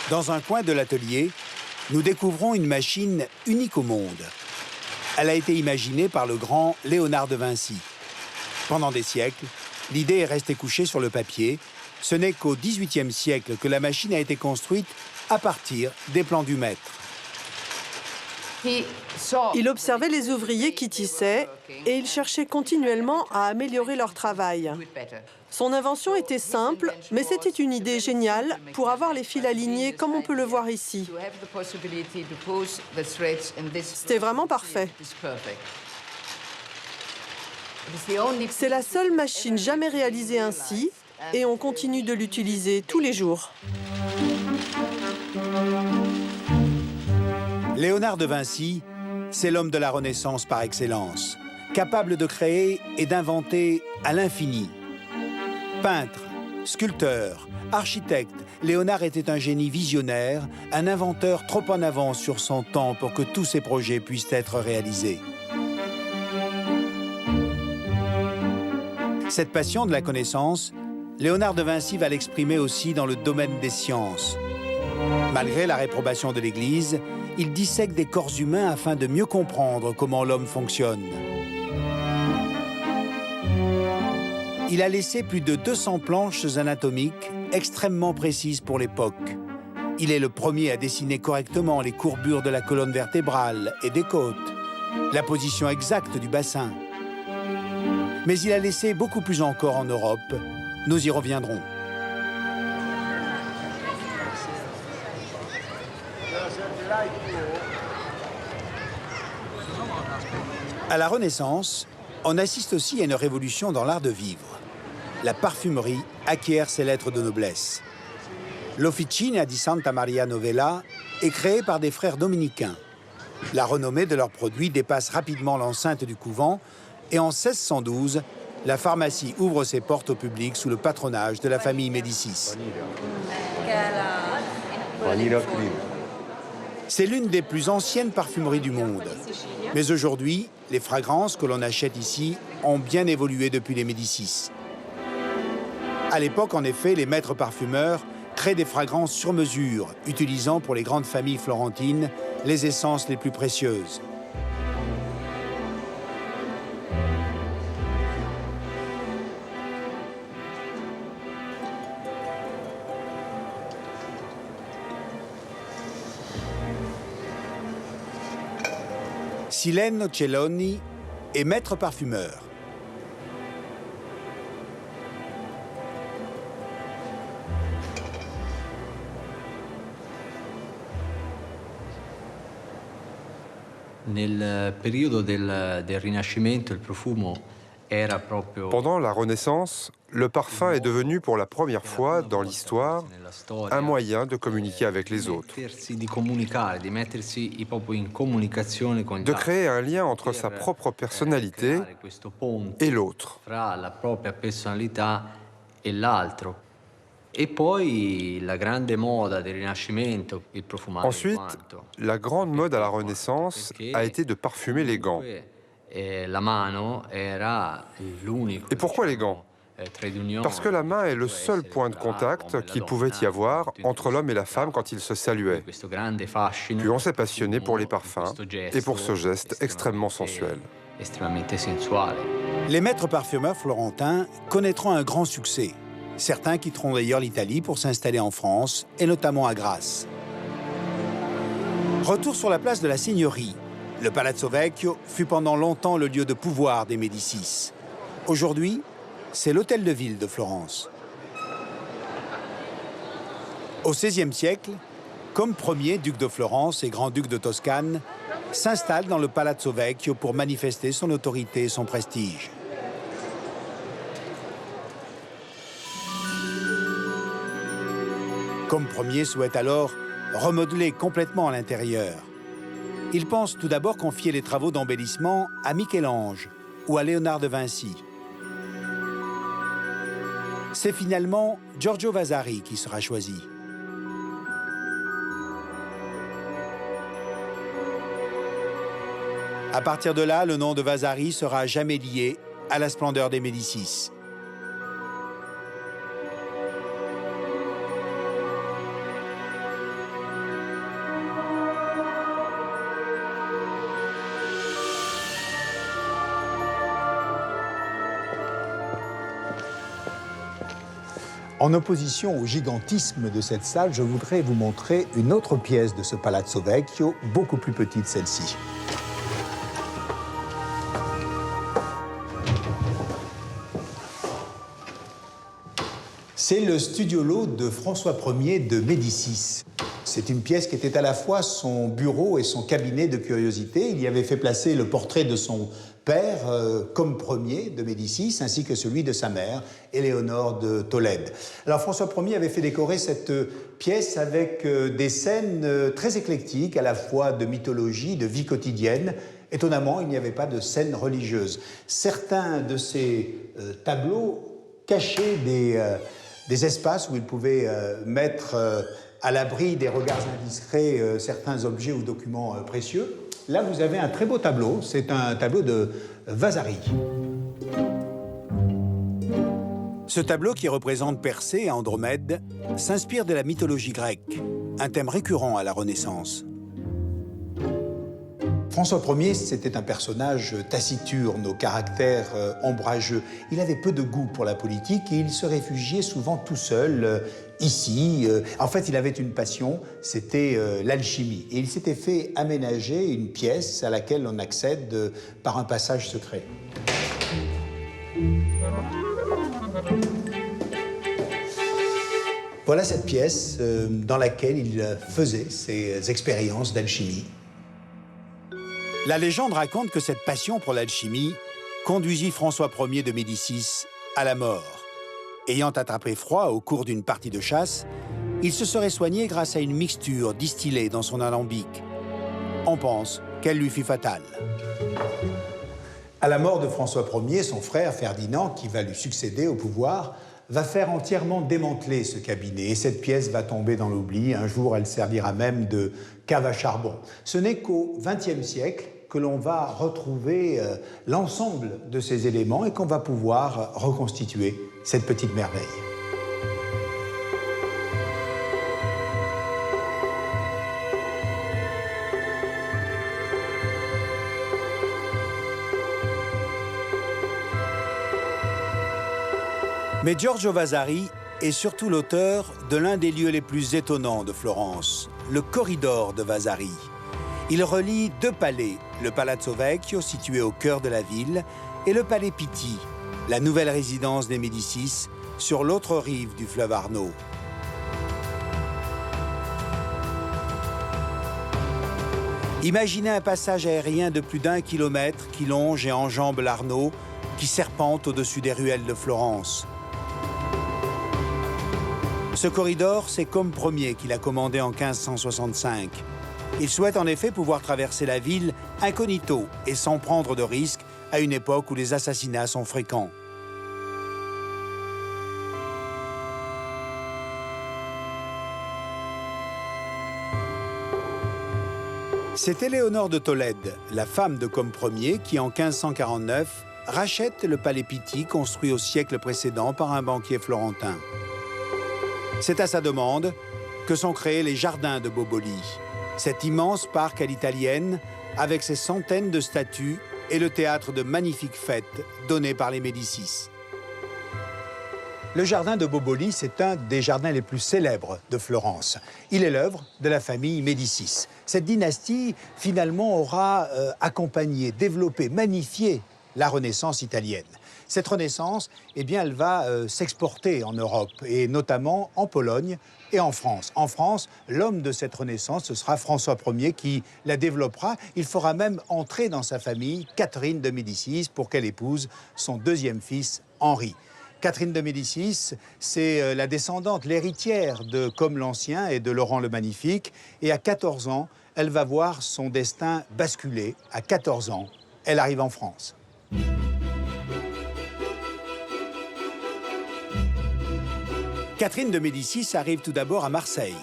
Dans un coin de l'atelier, nous découvrons une machine unique au monde. Elle a été imaginée par le grand Léonard de Vinci. Pendant des siècles, l'idée est restée couchée sur le papier. Ce n'est qu'au XVIIIe siècle que la machine a été construite à partir des plans du maître. Il observait les ouvriers qui tissaient et il cherchait continuellement à améliorer leur travail. Son invention était simple, mais c'était une idée géniale pour avoir les fils alignés comme on peut le voir ici. C'était vraiment parfait. C'est la seule machine jamais réalisée ainsi et on continue de l'utiliser tous les jours. Léonard de Vinci, c'est l'homme de la Renaissance par excellence, capable de créer et d'inventer à l'infini. Peintre, sculpteur, architecte, Léonard était un génie visionnaire, un inventeur trop en avance sur son temps pour que tous ses projets puissent être réalisés. Cette passion de la connaissance, Léonard de Vinci va l'exprimer aussi dans le domaine des sciences. Malgré la réprobation de l'Église, il dissèque des corps humains afin de mieux comprendre comment l'homme fonctionne. Il a laissé plus de 200 planches anatomiques extrêmement précises pour l'époque. Il est le premier à dessiner correctement les courbures de la colonne vertébrale et des côtes, la position exacte du bassin. Mais il a laissé beaucoup plus encore en Europe. Nous y reviendrons. À la Renaissance, on assiste aussi à une révolution dans l'art de vivre. La parfumerie acquiert ses lettres de noblesse. L'Officina di Santa Maria Novella est créée par des frères dominicains. La renommée de leurs produits dépasse rapidement l'enceinte du couvent et en 1612, la pharmacie ouvre ses portes au public sous le patronage de la famille Médicis. C'est l'une des plus anciennes parfumeries du monde. Mais aujourd'hui, les fragrances que l'on achète ici ont bien évolué depuis les Médicis. À l'époque, en effet, les maîtres parfumeurs créent des fragrances sur mesure, utilisant pour les grandes familles florentines les essences les plus précieuses. Sileno Celoni est maître parfumeur. Pendant la Renaissance, le parfum est devenu pour la première fois dans l'histoire un moyen de communiquer avec les autres, de créer un lien entre sa propre personnalité et l'autre. Ensuite, la grande mode à la Renaissance a été de parfumer les gants. Et pourquoi les gants? Parce que la main est le seul point de contact qu'il pouvait y avoir entre l'homme et la femme quand ils se saluaient. Puis on s'est passionné pour les parfums et pour ce geste extrêmement sensuel. Les maîtres parfumeurs florentins connaîtront un grand succès. Certains quitteront d'ailleurs l'Italie pour s'installer en France, et notamment à Grasse. Retour sur la place de la Seigneurie. Le Palazzo Vecchio fut pendant longtemps le lieu de pouvoir des Médicis. Aujourd'hui, c'est l'hôtel de ville de Florence. Au XVIe siècle, comme premier duc de Florence et grand-duc de Toscane, s'installe dans le Palazzo Vecchio pour manifester son autorité et son prestige. Comme premier souhaite alors remodeler complètement à l'intérieur. Il pense tout d'abord confier les travaux d'embellissement à Michel-Ange ou à Léonard de Vinci. C'est finalement Giorgio Vasari qui sera choisi. À partir de là, le nom de Vasari sera à jamais lié à la splendeur des Médicis. En opposition au gigantisme de cette salle, je voudrais vous montrer une autre pièce de ce Palazzo Vecchio, beaucoup plus petite celle-ci. C'est le studiolo de François Ier de Médicis. C'est une pièce qui était à la fois son bureau et son cabinet de curiosités. Il y avait fait placer le portrait de son père comme premier de Médicis, ainsi que celui de sa mère, Éléonore de Tolède. Alors François Ier avait fait décorer cette pièce avec des scènes très éclectiques, à la fois de mythologie, de vie quotidienne. Étonnamment, il n'y avait pas de scènes religieuses. Certains de ces tableaux cachaient des espaces où il pouvait mettre à l'abri des regards indiscrets certains objets ou documents précieux. Là, vous avez un très beau tableau. C'est un tableau de Vasari. Ce tableau, qui représente Persée et Andromède, s'inspire de la mythologie grecque, un thème récurrent à la Renaissance. François Ier, c'était un personnage taciturne, au caractère ombrageux. Il avait peu de goût pour la politique et il se réfugiait souvent tout seul, ici. En fait, il avait une passion, c'était l'alchimie. Et il s'était fait aménager une pièce à laquelle on accède par un passage secret. Voilà cette pièce dans laquelle il faisait ses expériences d'alchimie. La légende raconte que cette passion pour l'alchimie conduisit François Ier de Médicis à la mort. Ayant attrapé froid au cours d'une partie de chasse, il se serait soigné grâce à une mixture distillée dans son alambic. On pense qu'elle lui fut fatale. À la mort de François Ier, son frère Ferdinand, qui va lui succéder au pouvoir, va faire entièrement démanteler ce cabinet. Et cette pièce va tomber dans l'oubli. Un jour, elle servira même de cave à charbon. Ce n'est qu'au XXe siècle que l'on va retrouver l'ensemble de ces éléments et qu'on va pouvoir reconstituer cette petite merveille. Mais Giorgio Vasari est surtout l'auteur de l'un des lieux les plus étonnants de Florence, le corridor de Vasari. Il relie deux palais, le Palazzo Vecchio, situé au cœur de la ville, et le Palais Pitti, la nouvelle résidence des Médicis, sur l'autre rive du fleuve Arno. Imaginez un passage aérien de plus d'1 kilomètre qui longe et enjambe l'Arno, qui serpente au-dessus des ruelles de Florence. Ce corridor, c'est Côme Ier qui l'a commandé en 1565. Il souhaite en effet pouvoir traverser la ville incognito et sans prendre de risques à une époque où les assassinats sont fréquents. C'est Éléonore de Tolède, la femme de Côme Ier, qui en 1549 rachète le palais Pitti construit au siècle précédent par un banquier florentin. C'est à sa demande que sont créés les jardins de Boboli, cet immense parc à l'italienne avec ses centaines de statues et le théâtre de magnifiques fêtes données par les Médicis. Le jardin de Boboli, c'est un des jardins les plus célèbres de Florence. Il est l'œuvre de la famille Médicis. Cette dynastie, finalement, aura accompagné, développé, magnifié la Renaissance italienne. Cette Renaissance, eh bien, elle va s'exporter en Europe, et notamment en Pologne et en France. En France, l'homme de cette Renaissance, ce sera François Ier qui la développera. Il fera même entrer dans sa famille Catherine de Médicis pour qu'elle épouse son deuxième fils, Henri. Catherine de Médicis, c'est la descendante, l'héritière de Côme l'Ancien et de Laurent le Magnifique. Et à 14 ans, elle va voir son destin basculer. À 14 ans, elle arrive en France. Catherine de Médicis arrive tout d'abord à Marseille.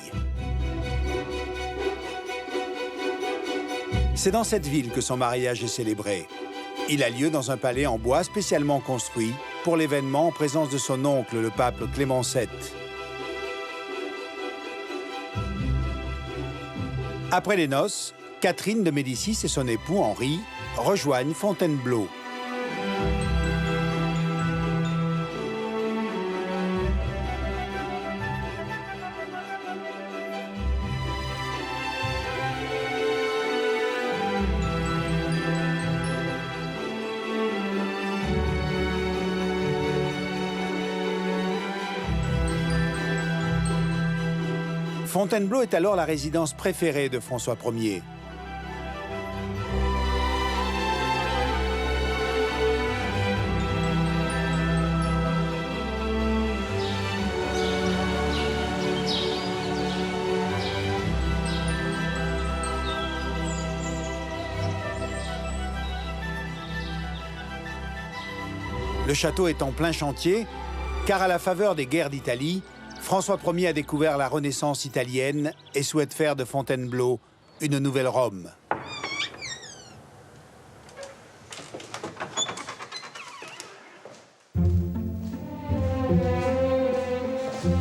C'est dans cette ville que son mariage est célébré. Il a lieu dans un palais en bois spécialement construit pour l'événement en présence de son oncle, le pape Clément VII. Après les noces, Catherine de Médicis et son époux Henri rejoignent Fontainebleau. Fontainebleau est alors la résidence préférée de François Ier. Le château est en plein chantier, car à la faveur des guerres d'Italie, François Ier a découvert la Renaissance italienne et souhaite faire de Fontainebleau une nouvelle Rome.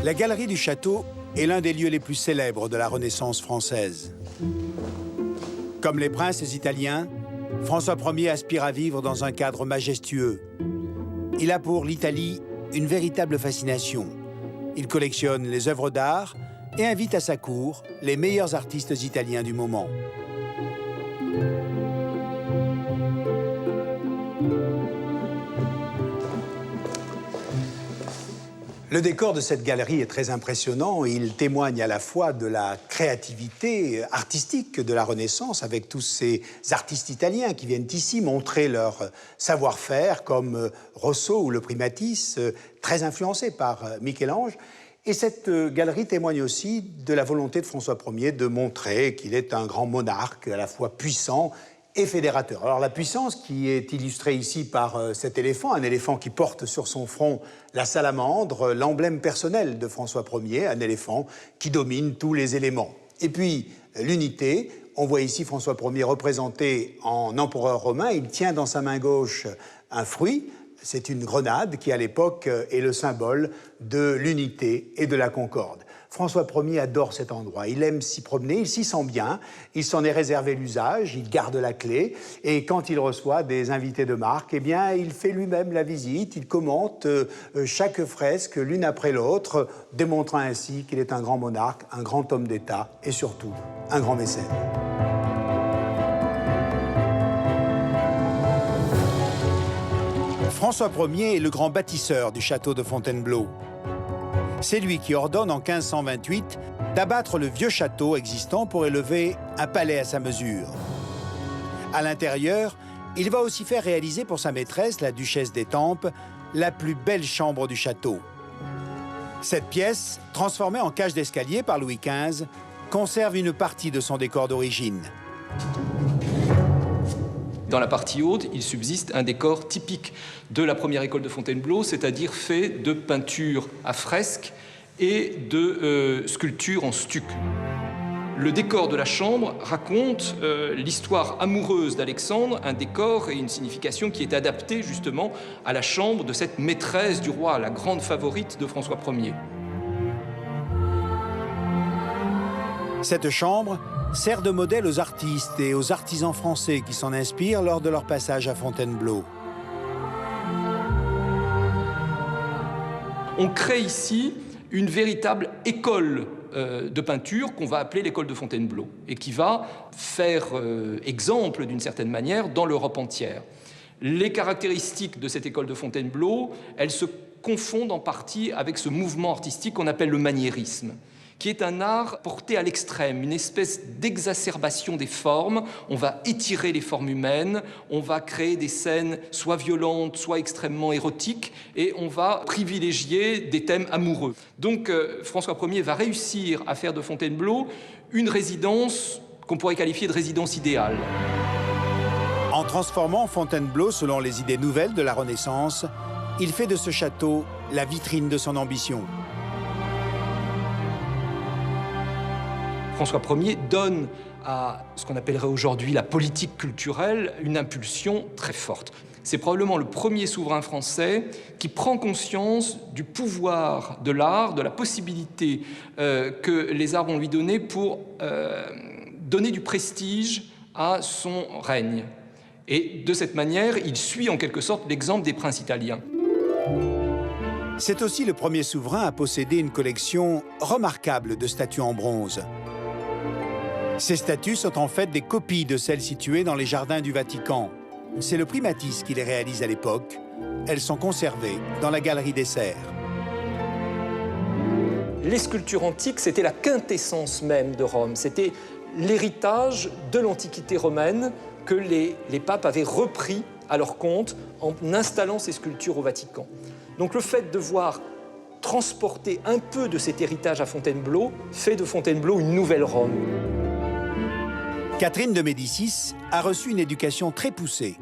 La galerie du château est l'un des lieux les plus célèbres de la Renaissance française. Comme les princes italiens, François Ier aspire à vivre dans un cadre majestueux. Il a pour l'Italie une véritable fascination. Il collectionne les œuvres d'art et invite à sa cour les meilleurs artistes italiens du moment. Le décor de cette galerie est très impressionnant. Il témoigne à la fois de la créativité artistique de la Renaissance, avec tous ces artistes italiens qui viennent ici montrer leur savoir-faire, comme Rosso ou le Primatis, très influencés par Michel-Ange. Et cette galerie témoigne aussi de la volonté de François Ier de montrer qu'il est un grand monarque, à la fois puissant et fédérateur. Alors la puissance qui est illustrée ici par cet éléphant, un éléphant qui porte sur son front la salamandre, l'emblème personnel de François Ier, un éléphant qui domine tous les éléments. Et puis l'unité, on voit ici François Ier représenté en empereur romain, il tient dans sa main gauche un fruit, c'est une grenade qui à l'époque est le symbole de l'unité et de la concorde. François Ier adore cet endroit, il aime s'y promener, il s'y sent bien, il s'en est réservé l'usage, il garde la clé et quand il reçoit des invités de marque, eh bien, il fait lui-même la visite, il commente chaque fresque l'une après l'autre, démontrant ainsi qu'il est un grand monarque, un grand homme d'État et surtout un grand mécène. François Ier est le grand bâtisseur du château de Fontainebleau. C'est lui qui ordonne en 1528 d'abattre le vieux château existant pour élever un palais à sa mesure. À l'intérieur, il va aussi faire réaliser pour sa maîtresse, la duchesse d'Étampes, la plus belle chambre du château. Cette pièce, transformée en cage d'escalier par Louis XV, conserve une partie de son décor d'origine. Dans la partie haute, il subsiste un décor typique de la première école de Fontainebleau, c'est-à-dire fait de peinture à fresque et de sculpture en stuc. Le décor de la chambre raconte l'histoire amoureuse d'Alexandre, un décor et une signification qui est adaptée justement à la chambre de cette maîtresse du roi, la grande favorite de François Ier. Cette chambre sert de modèle aux artistes et aux artisans français qui s'en inspirent lors de leur passage à Fontainebleau. On crée ici une véritable école de peinture qu'on va appeler l'école de Fontainebleau et qui va faire exemple d'une certaine manière dans l'Europe entière. Les caractéristiques de cette école de Fontainebleau, elles se confondent en partie avec ce mouvement artistique qu'on appelle le maniérisme, qui est un art porté à l'extrême, une espèce d'exacerbation des formes. On va étirer les formes humaines, on va créer des scènes soit violentes, soit extrêmement érotiques, et on va privilégier des thèmes amoureux. Donc François Ier va réussir à faire de Fontainebleau une résidence qu'on pourrait qualifier de résidence idéale. En transformant Fontainebleau selon les idées nouvelles de la Renaissance, il fait de ce château la vitrine de son ambition. François Ier donne à ce qu'on appellerait aujourd'hui la politique culturelle une impulsion très forte. C'est probablement le premier souverain français qui prend conscience du pouvoir de l'art, de la possibilité que les arts vont lui donner pour donner du prestige à son règne. Et de cette manière, il suit en quelque sorte l'exemple des princes italiens. C'est aussi le premier souverain à posséder une collection remarquable de statues en bronze. Ces statues sont en fait des copies de celles situées dans les jardins du Vatican. C'est le Primatis qui les réalise à l'époque. Elles sont conservées dans la galerie des Serres. Les sculptures antiques, c'était la quintessence même de Rome. C'était l'héritage de l'Antiquité romaine que les papes avaient repris à leur compte en installant ces sculptures au Vatican. Donc le fait de voir transporter un peu de cet héritage à Fontainebleau fait de Fontainebleau une nouvelle Rome. Catherine de Médicis a reçu une éducation très poussée.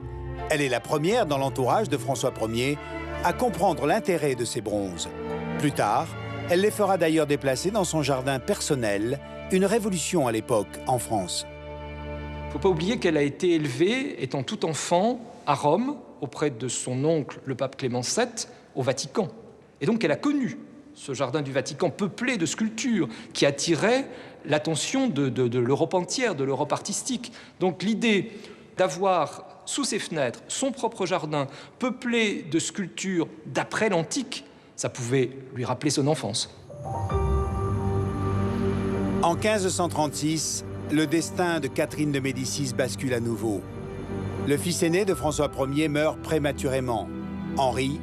Elle est la première dans l'entourage de François Ier à comprendre l'intérêt de ces bronzes. Plus tard, elle les fera d'ailleurs déplacer dans son jardin personnel, une révolution à l'époque en France. Il ne faut pas oublier qu'elle a été élevée, étant tout enfant, à Rome, auprès de son oncle, le pape Clément VII, au Vatican. Et donc elle a connu ce jardin du Vatican peuplé de sculptures qui attirait l'attention de l'Europe entière, de l'Europe artistique. Donc l'idée d'avoir sous ses fenêtres son propre jardin peuplé de sculptures d'après l'Antique, ça pouvait lui rappeler son enfance. En 1536, le destin de Catherine de Médicis bascule à nouveau. Le fils aîné de François Ier meurt prématurément. Henri,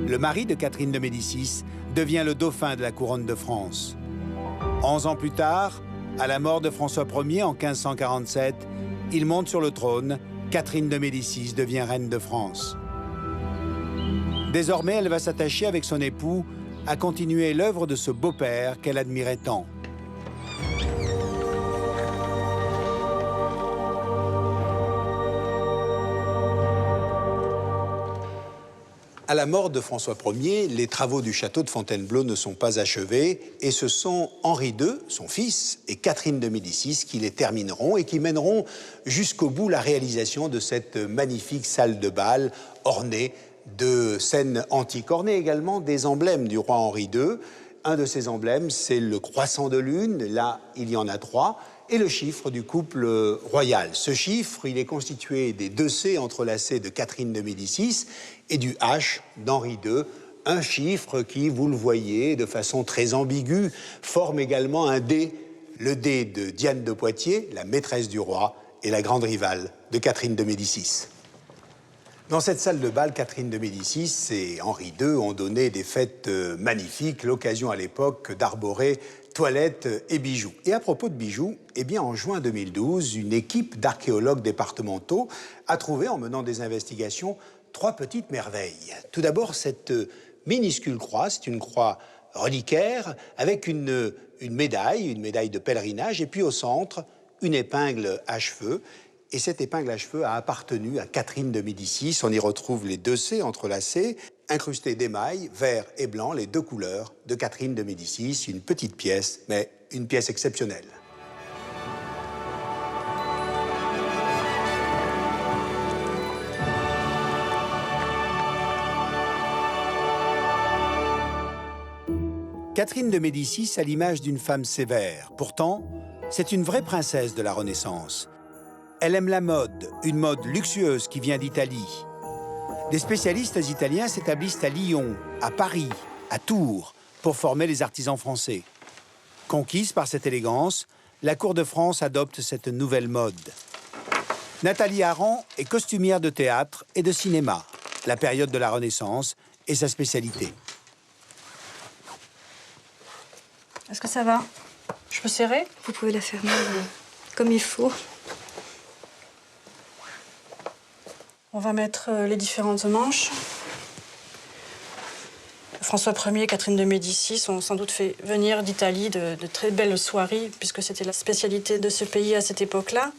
le mari de Catherine de Médicis, devient le dauphin de la couronne de France. 11 ans plus tard, à la mort de François Ier en 1547, il monte sur le trône. Catherine de Médicis devient reine de France. Désormais, elle va s'attacher avec son époux à continuer l'œuvre de ce beau-père qu'elle admirait tant. À la mort de François Ier, les travaux du château de Fontainebleau ne sont pas achevés et ce sont Henri II, son fils, et Catherine de Médicis qui les termineront et qui mèneront jusqu'au bout la réalisation de cette magnifique salle de bal ornée de scènes antiques, ornée également des emblèmes du roi Henri II. Un de ces emblèmes, c'est le croissant de lune, là il y en a 3, et le chiffre du couple royal. Ce chiffre, il est constitué des 2 C entrelacés de Catherine de Médicis et du H d'Henri II, un chiffre qui, vous le voyez, de façon très ambiguë, forme également un D, le D de Diane de Poitiers, la maîtresse du roi, et la grande rivale de Catherine de Médicis. Dans cette salle de bal, Catherine de Médicis et Henri II ont donné des fêtes magnifiques, l'occasion à l'époque d'arborer toilettes et bijoux. Et à propos de bijoux, eh bien, en juin 2012, une équipe d'archéologues départementaux a trouvé, en menant des investigations, 3 petites merveilles. Tout d'abord, cette minuscule croix, c'est une croix reliquaire avec une médaille de pèlerinage, et puis au centre, une épingle à cheveux. Et cette épingle à cheveux a appartenu à Catherine de Médicis. On y retrouve les 2 C entrelacés, incrustés d'émail, vert et blanc, les 2 couleurs de Catherine de Médicis. Une petite pièce, mais une pièce exceptionnelle. Catherine de Médicis a l'image d'une femme sévère. Pourtant, c'est une vraie princesse de la Renaissance. Elle aime la mode, une mode luxueuse qui vient d'Italie. Des spécialistes italiens s'établissent à Lyon, à Paris, à Tours, pour former les artisans français. Conquise par cette élégance, la cour de France adopte cette nouvelle mode. Nathalie Aran est costumière de théâtre et de cinéma. La période de la Renaissance est sa spécialité. Est-ce que ça va? Je peux serrer? Vous pouvez la fermer comme il faut. On va mettre les différentes manches. François Ier et Catherine de Médicis ont sans doute fait venir d'Italie de très belles soieries, puisque c'était la spécialité de ce pays à cette époque-là.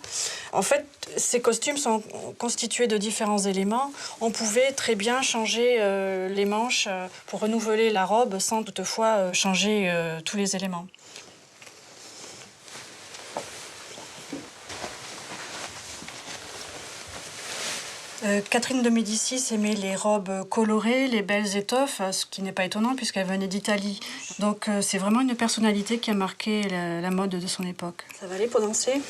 En fait, ces costumes sont constitués de différents éléments. On pouvait très bien changer les manches pour renouveler la robe sans toutefois changer tous les éléments. Catherine de Médicis aimait les robes colorées, les belles étoffes, ce qui n'est pas étonnant puisqu'elle venait d'Italie. Donc c'est vraiment une personnalité qui a marqué la mode de son époque. Ça va aller pour danser?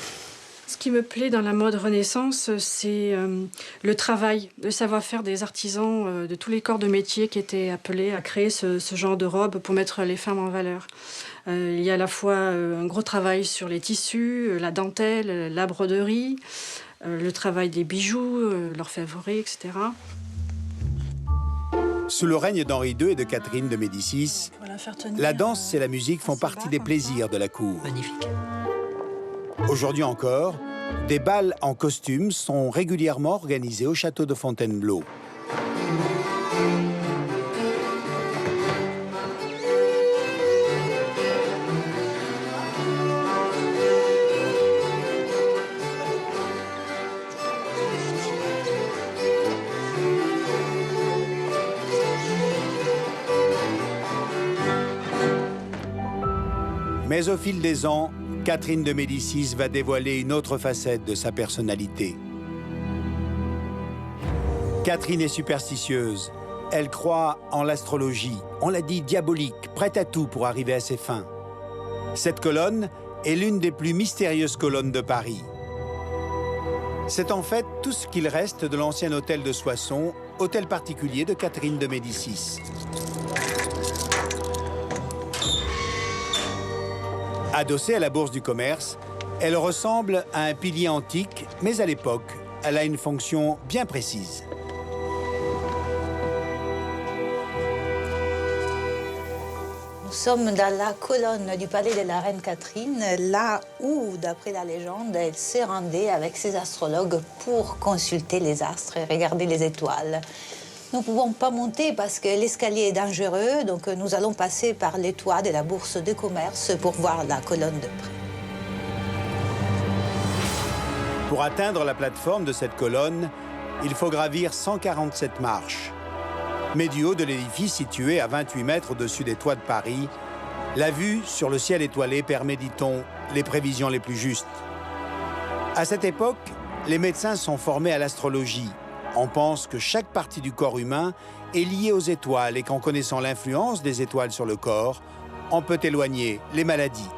Ce qui me plaît dans la mode Renaissance, c'est le travail, le savoir-faire des artisans de tous les corps de métier qui étaient appelés à créer ce genre de robe pour mettre les femmes en valeur. Il y a à la fois un gros travail sur les tissus, la dentelle, la broderie, le travail des bijoux, l'orfèvrerie, etc. Sous le règne d'Henri II et de Catherine de Médicis, la danse et la musique font partie des plaisirs de la cour. Magnifique. Aujourd'hui encore, des bals en costume sont régulièrement organisés au château de Fontainebleau. Mais au fil des ans, Catherine de Médicis va dévoiler une autre facette de sa personnalité. Catherine est superstitieuse. Elle croit en l'astrologie, on l'a dit diabolique, prête à tout pour arriver à ses fins. Cette colonne est l'une des plus mystérieuses colonnes de Paris. C'est en fait tout ce qu'il reste de l'ancien hôtel de Soissons, hôtel particulier de Catherine de Médicis. Adossée à la Bourse du Commerce, elle ressemble à un pilier antique, mais à l'époque, elle a une fonction bien précise. Nous sommes dans la colonne du palais de la reine Catherine, là où, d'après la légende, elle se rendait avec ses astrologues pour consulter les astres et regarder les étoiles. Nous ne pouvons pas monter parce que l'escalier est dangereux, donc nous allons passer par les toits de la bourse de commerce pour voir la colonne de près. Pour atteindre la plateforme de cette colonne, il faut gravir 147 marches. Mais du haut de l'édifice situé à 28 mètres au-dessus des toits de Paris, la vue sur le ciel étoilé permet, dit-on, les prévisions les plus justes. À cette époque, les médecins sont formés à l'astrologie. On pense que chaque partie du corps humain est liée aux étoiles et qu'en connaissant l'influence des étoiles sur le corps, on peut éloigner les maladies.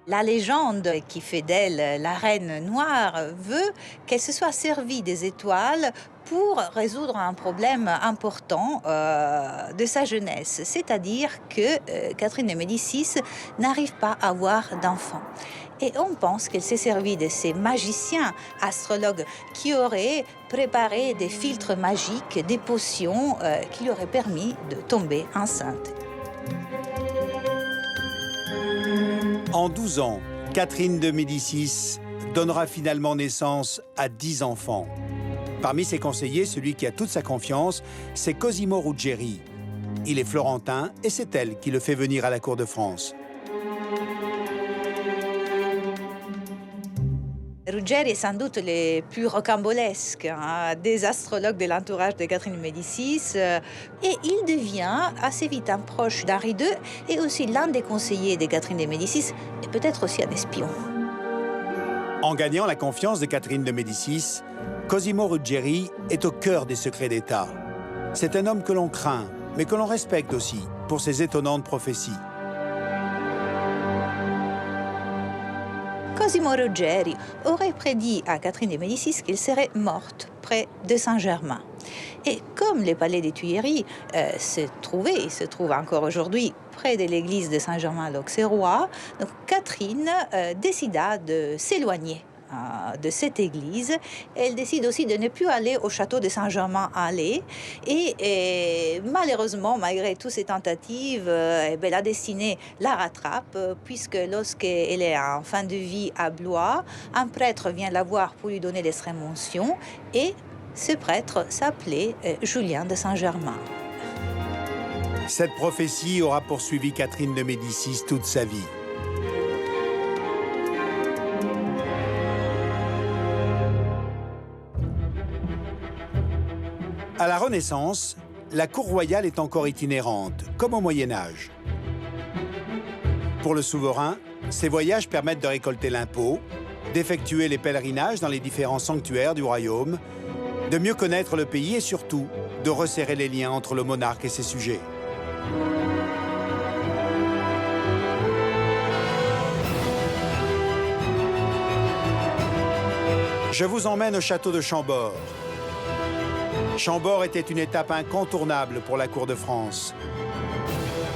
La légende qui fait d'elle la reine noire veut qu'elle se soit servie des étoiles pour résoudre un problème important de sa jeunesse, c'est-à-dire que Catherine de Médicis n'arrive pas à avoir d'enfants. Et on pense qu'elle s'est servie de ces magiciens astrologues qui auraient préparé des filtres magiques, des potions qui lui auraient permis de tomber enceinte. En 12 ans, Catherine de Médicis donnera finalement naissance à 10 enfants. Parmi ses conseillers, celui qui a toute sa confiance, c'est Cosimo Ruggeri. Il est florentin et c'est elle qui le fait venir à la cour de France. Ruggeri est sans doute le plus rocambolesque des astrologues de l'entourage de Catherine de Médicis et il devient assez vite un proche d'Henri II et aussi l'un des conseillers de Catherine de Médicis et peut-être aussi un espion. En gagnant la confiance de Catherine de Médicis, Cosimo Ruggeri est au cœur des secrets d'État. C'est un homme que l'on craint, mais que l'on respecte aussi pour ses étonnantes prophéties. Cosimo Ruggeri aurait prédit à Catherine de Médicis qu'elle serait morte près de Saint-Germain. Et comme le palais des Tuileries se trouve encore aujourd'hui près de l'église de Saint-Germain-l'Auxerrois, donc Catherine décida de s'éloigner de cette église. Elle décide aussi de ne plus aller au château de Saint-Germain-en-Laye et malheureusement, malgré toutes ces tentatives, la destinée la rattrape puisque lorsqu'elle est en fin de vie à Blois, un prêtre vient la voir pour lui donner l'extrême-onction et ce prêtre s'appelait Julien de Saint-Germain. Cette prophétie aura poursuivi Catherine de Médicis toute sa vie. À la Renaissance, la cour royale est encore itinérante, comme au Moyen-Âge. Pour le souverain, ces voyages permettent de récolter l'impôt, d'effectuer les pèlerinages dans les différents sanctuaires du royaume, de mieux connaître le pays et surtout de resserrer les liens entre le monarque et ses sujets. Je vous emmène au château de Chambord. Chambord était une étape incontournable pour la cour de France.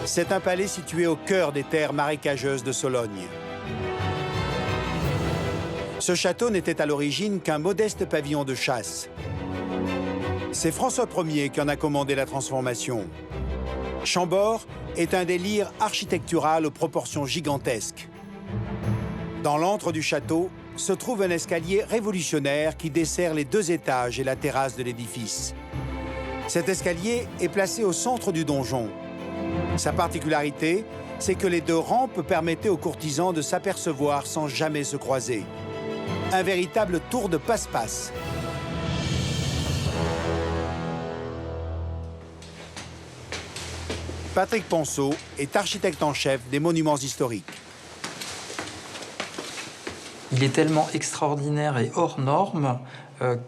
C'est un palais situé au cœur des terres marécageuses de Sologne. Ce château n'était à l'origine qu'un modeste pavillon de chasse. C'est François Ier qui en a commandé la transformation. Chambord est un délire architectural aux proportions gigantesques. Dans l'antre du château se trouve un escalier révolutionnaire qui dessert les 2 étages et la terrasse de l'édifice. Cet escalier est placé au centre du donjon. Sa particularité, c'est que les 2 rampes permettaient aux courtisans de s'apercevoir sans jamais se croiser. Un véritable tour de passe-passe. Patrick Ponceau est architecte en chef des monuments historiques. Il est tellement extraordinaire et hors norme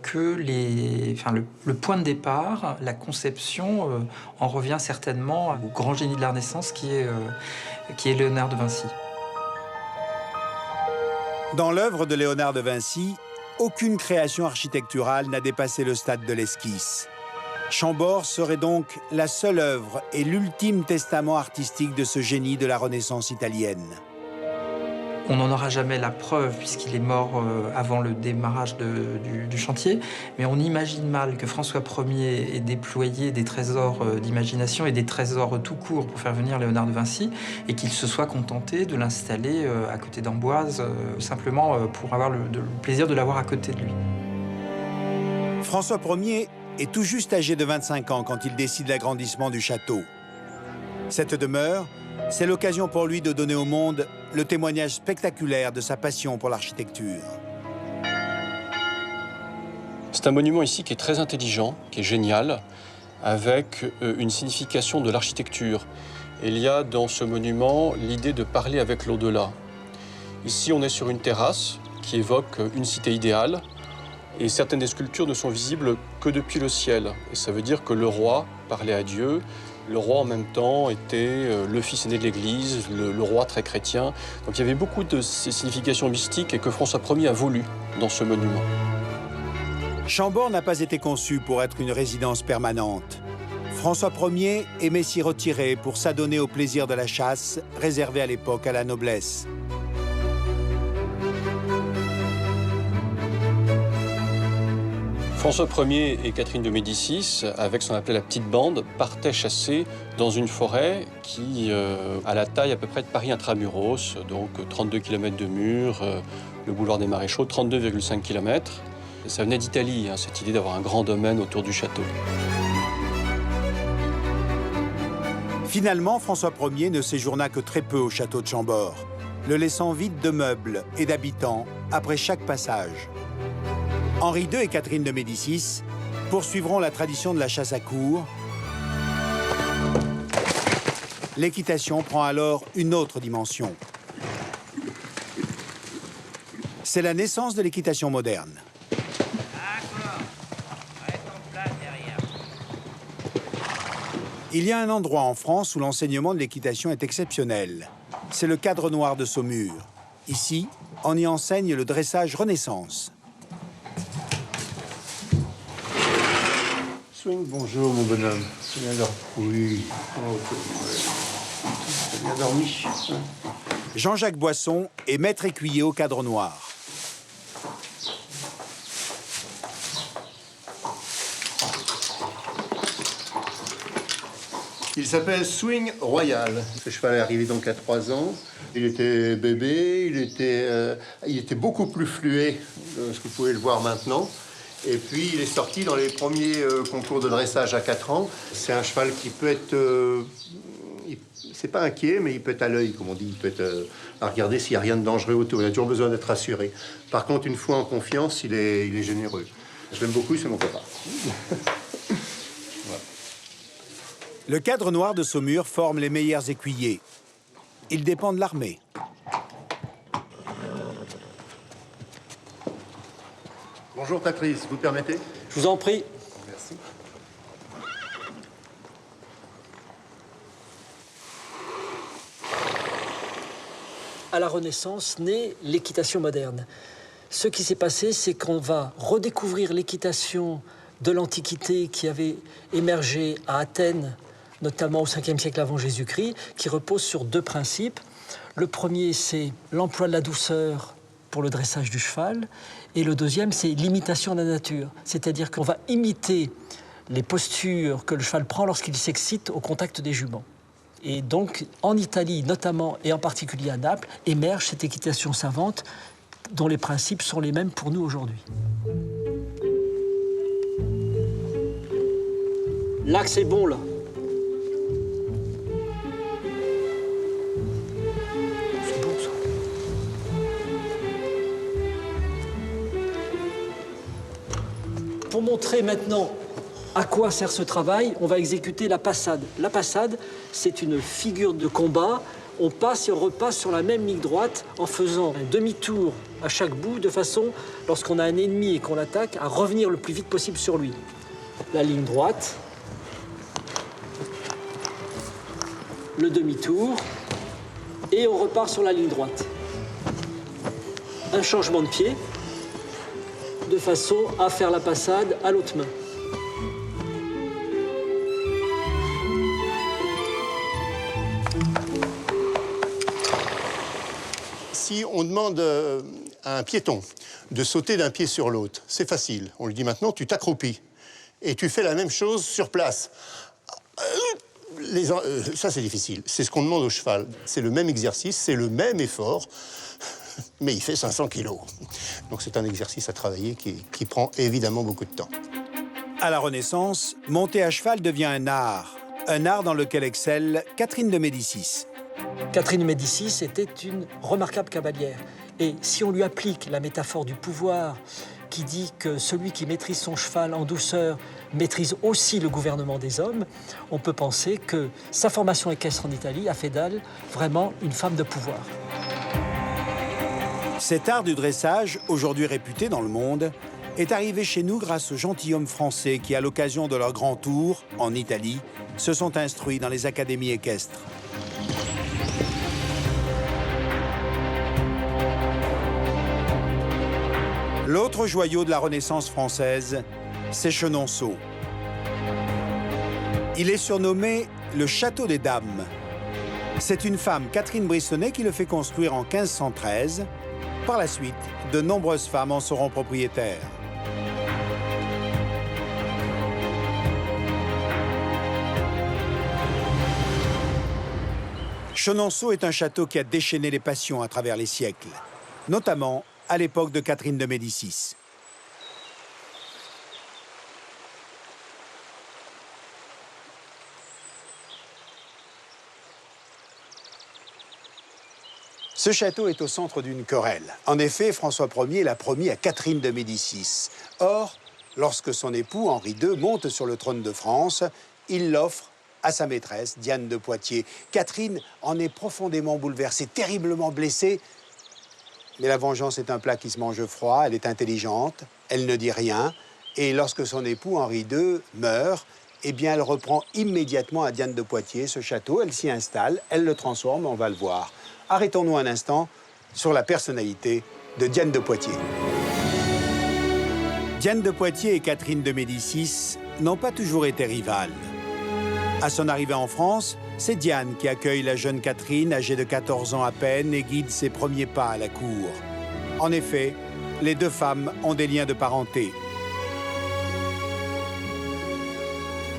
que le point de départ, la conception, en revient certainement au grand génie de la Renaissance qui est Léonard de Vinci. Dans l'œuvre de Léonard de Vinci, aucune création architecturale n'a dépassé le stade de l'esquisse. Chambord serait donc la seule œuvre et l'ultime testament artistique de ce génie de la Renaissance italienne. On n'en aura jamais la preuve puisqu'il est mort avant le démarrage du chantier, mais on imagine mal que François Ier ait déployé des trésors d'imagination et des trésors tout court pour faire venir Léonard de Vinci et qu'il se soit contenté de l'installer à côté d'Amboise, simplement pour avoir le plaisir de l'avoir à côté de lui. François Ier est tout juste âgé de 25 ans quand il décide l'agrandissement du château. Cette demeure, c'est l'occasion pour lui de donner au monde le témoignage spectaculaire de sa passion pour l'architecture. C'est un monument ici qui est très intelligent, qui est génial, avec une signification de l'architecture. Il y a dans ce monument l'idée de parler avec l'au-delà. Ici, on est sur une terrasse qui évoque une cité idéale, et certaines des sculptures ne sont visibles que depuis le ciel. Et ça veut dire que le roi parlait à Dieu. Le roi, en même temps, était le fils aîné de l'Église, le roi très chrétien. Donc il y avait beaucoup de ces significations mystiques et que François Ier a voulu dans ce monument. Chambord n'a pas été conçu pour être une résidence permanente. François Ier aimait s'y retirer pour s'adonner au plaisir de la chasse, réservé à l'époque à la noblesse. François Ier et Catherine de Médicis, avec ce qu'on appelait la petite bande, partaient chasser dans une forêt qui a la taille à peu près de Paris intramuros, donc 32 km de murs, le boulevard des Maréchaux, 32,5 km. Et ça venait d'Italie, cette idée d'avoir un grand domaine autour du château. Finalement, François Ier ne séjourna que très peu au château de Chambord, le laissant vide de meubles et d'habitants après chaque passage. Henri II et Catherine de Médicis poursuivront la tradition de la chasse à courre. L'équitation prend alors une autre dimension. C'est la naissance de l'équitation moderne. Il y a un endroit en France où l'enseignement de l'équitation est exceptionnel. C'est le Cadre Noir de Saumur. Ici, on y enseigne le dressage Renaissance. Swing, bonjour mon bonhomme. Tu viens dormir? Oui. Oh, tu as bien dormi. Jean-Jacques Boisson est maître écuyer au Cadre Noir. Il s'appelle Swing Royal. Ce cheval est arrivé donc à 3 ans. Il était bébé, il était beaucoup plus fluet de ce que vous pouvez le voir maintenant. Et puis, il est sorti dans les premiers concours de dressage à 4 ans. C'est un cheval qui peut être... c'est pas inquiet, mais il peut être à l'œil, comme on dit. Il peut être à regarder s'il n'y a rien de dangereux autour. Il a toujours besoin d'être rassuré. Par contre, une fois en confiance, il est généreux. Je l'aime beaucoup, c'est mon papa. Voilà. Le Cadre Noir de Saumur forme les meilleurs écuyers. Il dépend de l'armée. Bonjour Patrice, vous permettez? Je vous en prie. Merci. À la Renaissance naît l'équitation moderne. Ce qui s'est passé, c'est qu'on va redécouvrir l'équitation de l'Antiquité qui avait émergé à Athènes, notamment au 5e siècle avant Jésus-Christ, qui repose sur 2 principes. Le premier, c'est l'emploi de la douceur pour le dressage du cheval. Et le deuxième, c'est l'imitation de la nature. C'est-à-dire qu'on va imiter les postures que le cheval prend lorsqu'il s'excite au contact des juments. Et donc, en Italie, notamment, et en particulier à Naples, émerge cette équitation savante dont les principes sont les mêmes pour nous aujourd'hui. L'axe est bon, là. C'est bon, ça. Pour montrer maintenant à quoi sert ce travail, on va exécuter la passade. La passade, c'est une figure de combat. On passe et on repasse sur la même ligne droite en faisant un demi-tour à chaque bout, de façon, lorsqu'on a un ennemi et qu'on l'attaque, à revenir le plus vite possible sur lui. La ligne droite, le demi-tour, et on repart sur la ligne droite. Un changement de pied, de façon à faire la passade à l'autre main. si on demande à un piéton de sauter d'un pied sur l'autre, c'est facile. On lui dit maintenant, tu t'accroupis. Et tu fais la même chose sur place. Ça, c'est difficile. C'est ce qu'on demande au cheval. C'est le même exercice, c'est le même effort, mais il fait 500 kilos. Donc c'est un exercice à travailler qui prend évidemment beaucoup de temps. À la Renaissance, monter à cheval devient un art dans lequel excelle Catherine de Médicis. Catherine de Médicis était une remarquable cavalière. Et si on lui applique la métaphore du pouvoir qui dit que celui qui maîtrise son cheval en douceur maîtrise aussi le gouvernement des hommes, on peut penser que sa formation équestre en Italie a fait d'elle vraiment une femme de pouvoir. Cet art du dressage, aujourd'hui réputé dans le monde, est arrivé chez nous grâce aux gentilshommes français qui, à l'occasion de leur grand tour, en Italie, se sont instruits dans les académies équestres. L'autre joyau de la Renaissance française, c'est Chenonceau. Il est surnommé le Château des Dames. C'est une femme, Catherine Brissonnet, qui le fait construire en 1513. Par la suite, de nombreuses femmes en seront propriétaires. Chenonceau est un château qui a déchaîné les passions à travers les siècles, notamment à l'époque de Catherine de Médicis. Ce château est au centre d'une querelle. En effet, François Ier l'a promis à Catherine de Médicis. Or, lorsque son époux, Henri II, monte sur le trône de France, il l'offre à sa maîtresse, Diane de Poitiers. Catherine en est profondément bouleversée, terriblement blessée. Mais la vengeance est un plat qui se mange froid, elle est intelligente, elle ne dit rien. Et lorsque son époux, Henri II, meurt, eh bien, elle reprend immédiatement à Diane de Poitiers ce château, elle s'y installe, elle le transforme, on va le voir. Arrêtons-nous un instant sur la personnalité de Diane de Poitiers. Diane de Poitiers et Catherine de Médicis n'ont pas toujours été rivales. À son arrivée en France, c'est Diane qui accueille la jeune Catherine, âgée de 14 ans à peine, et guide ses premiers pas à la cour. En effet, les deux femmes ont des liens de parenté.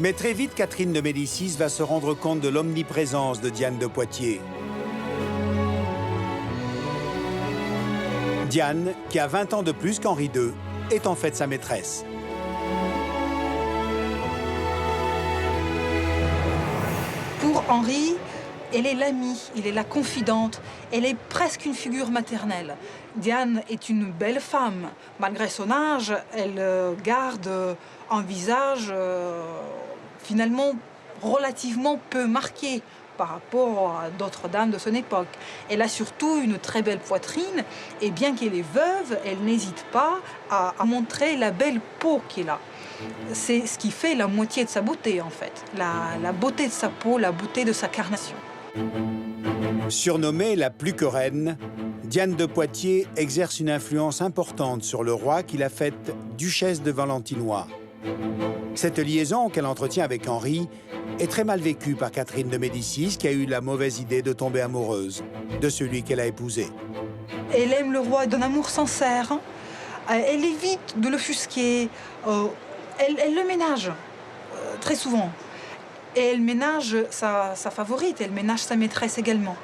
Mais très vite, Catherine de Médicis va se rendre compte de l'omniprésence de Diane de Poitiers. Diane, qui a 20 ans de plus qu'Henri II, est en fait sa maîtresse. Pour Henri, elle est l'amie, elle est la confidente, elle est presque une figure maternelle. Diane est une belle femme. Malgré son âge, elle garde un visage finalement relativement peu marqué par rapport à d'autres dames de son époque. Elle a surtout une très belle poitrine et bien qu'elle est veuve, elle n'hésite pas à montrer la belle peau qu'elle a. C'est ce qui fait la moitié de sa beauté, en fait. La beauté de sa peau, la beauté de sa carnation. Surnommée la plus que reine, Diane de Poitiers exerce une influence importante sur le roi qui l'a faite duchesse de Valentinois. Cette liaison qu'elle entretient avec Henri est très mal vécue par Catherine de Médicis, qui a eu la mauvaise idée de tomber amoureuse de celui qu'elle a épousé. Elle aime le roi d'un amour sincère. Elle évite de l'offusquer. Elle le ménage très souvent. Et elle ménage sa favorite, elle ménage sa maîtresse également.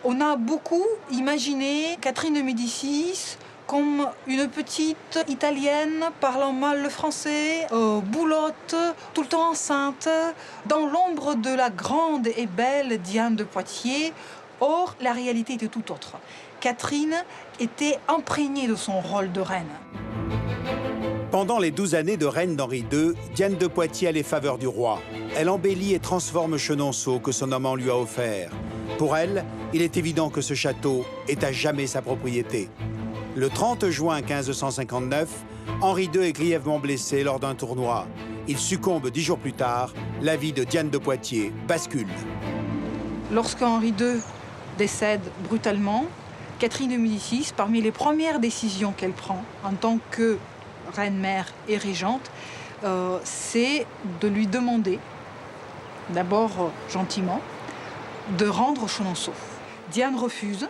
On a beaucoup imaginé Catherine de Médicis comme une petite Italienne parlant mal le français, boulotte, tout le temps enceinte, dans l'ombre de la grande et belle Diane de Poitiers. Or, la réalité était tout autre. Catherine était imprégnée de son rôle de reine. Pendant les 12 années de règne d'Henri II, Diane de Poitiers a les faveurs du roi. Elle embellit et transforme Chenonceau que son amant lui a offert. Pour elle, il est évident que ce château est à jamais sa propriété. Le 30 juin 1559, Henri II est grièvement blessé lors d'un tournoi. Il succombe 10 jours plus tard. La vie de Diane de Poitiers bascule. Lorsque Henri II décède brutalement, Catherine de Médicis, parmi les premières décisions qu'elle prend en tant que reine-mère et régente, c'est de lui demander, d'abord gentiment, de rendre Chenonceau. Diane refuse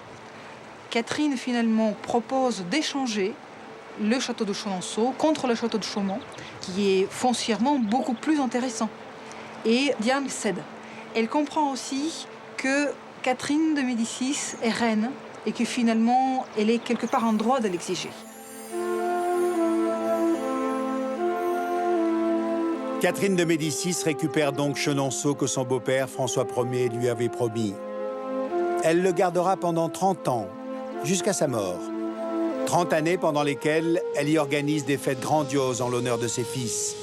Catherine finalement propose d'échanger le château de Chenonceau contre le château de Chaumont, qui est foncièrement beaucoup plus intéressant. Et Diane cède. Elle comprend aussi que Catherine de Médicis est reine et que finalement, elle est quelque part en droit de l'exiger. Catherine de Médicis récupère donc Chenonceau que son beau-père François Ier lui avait promis. Elle le gardera pendant 30 ans, jusqu'à sa mort. 30 années pendant lesquelles elle y organise des fêtes grandioses en l'honneur de ses fils.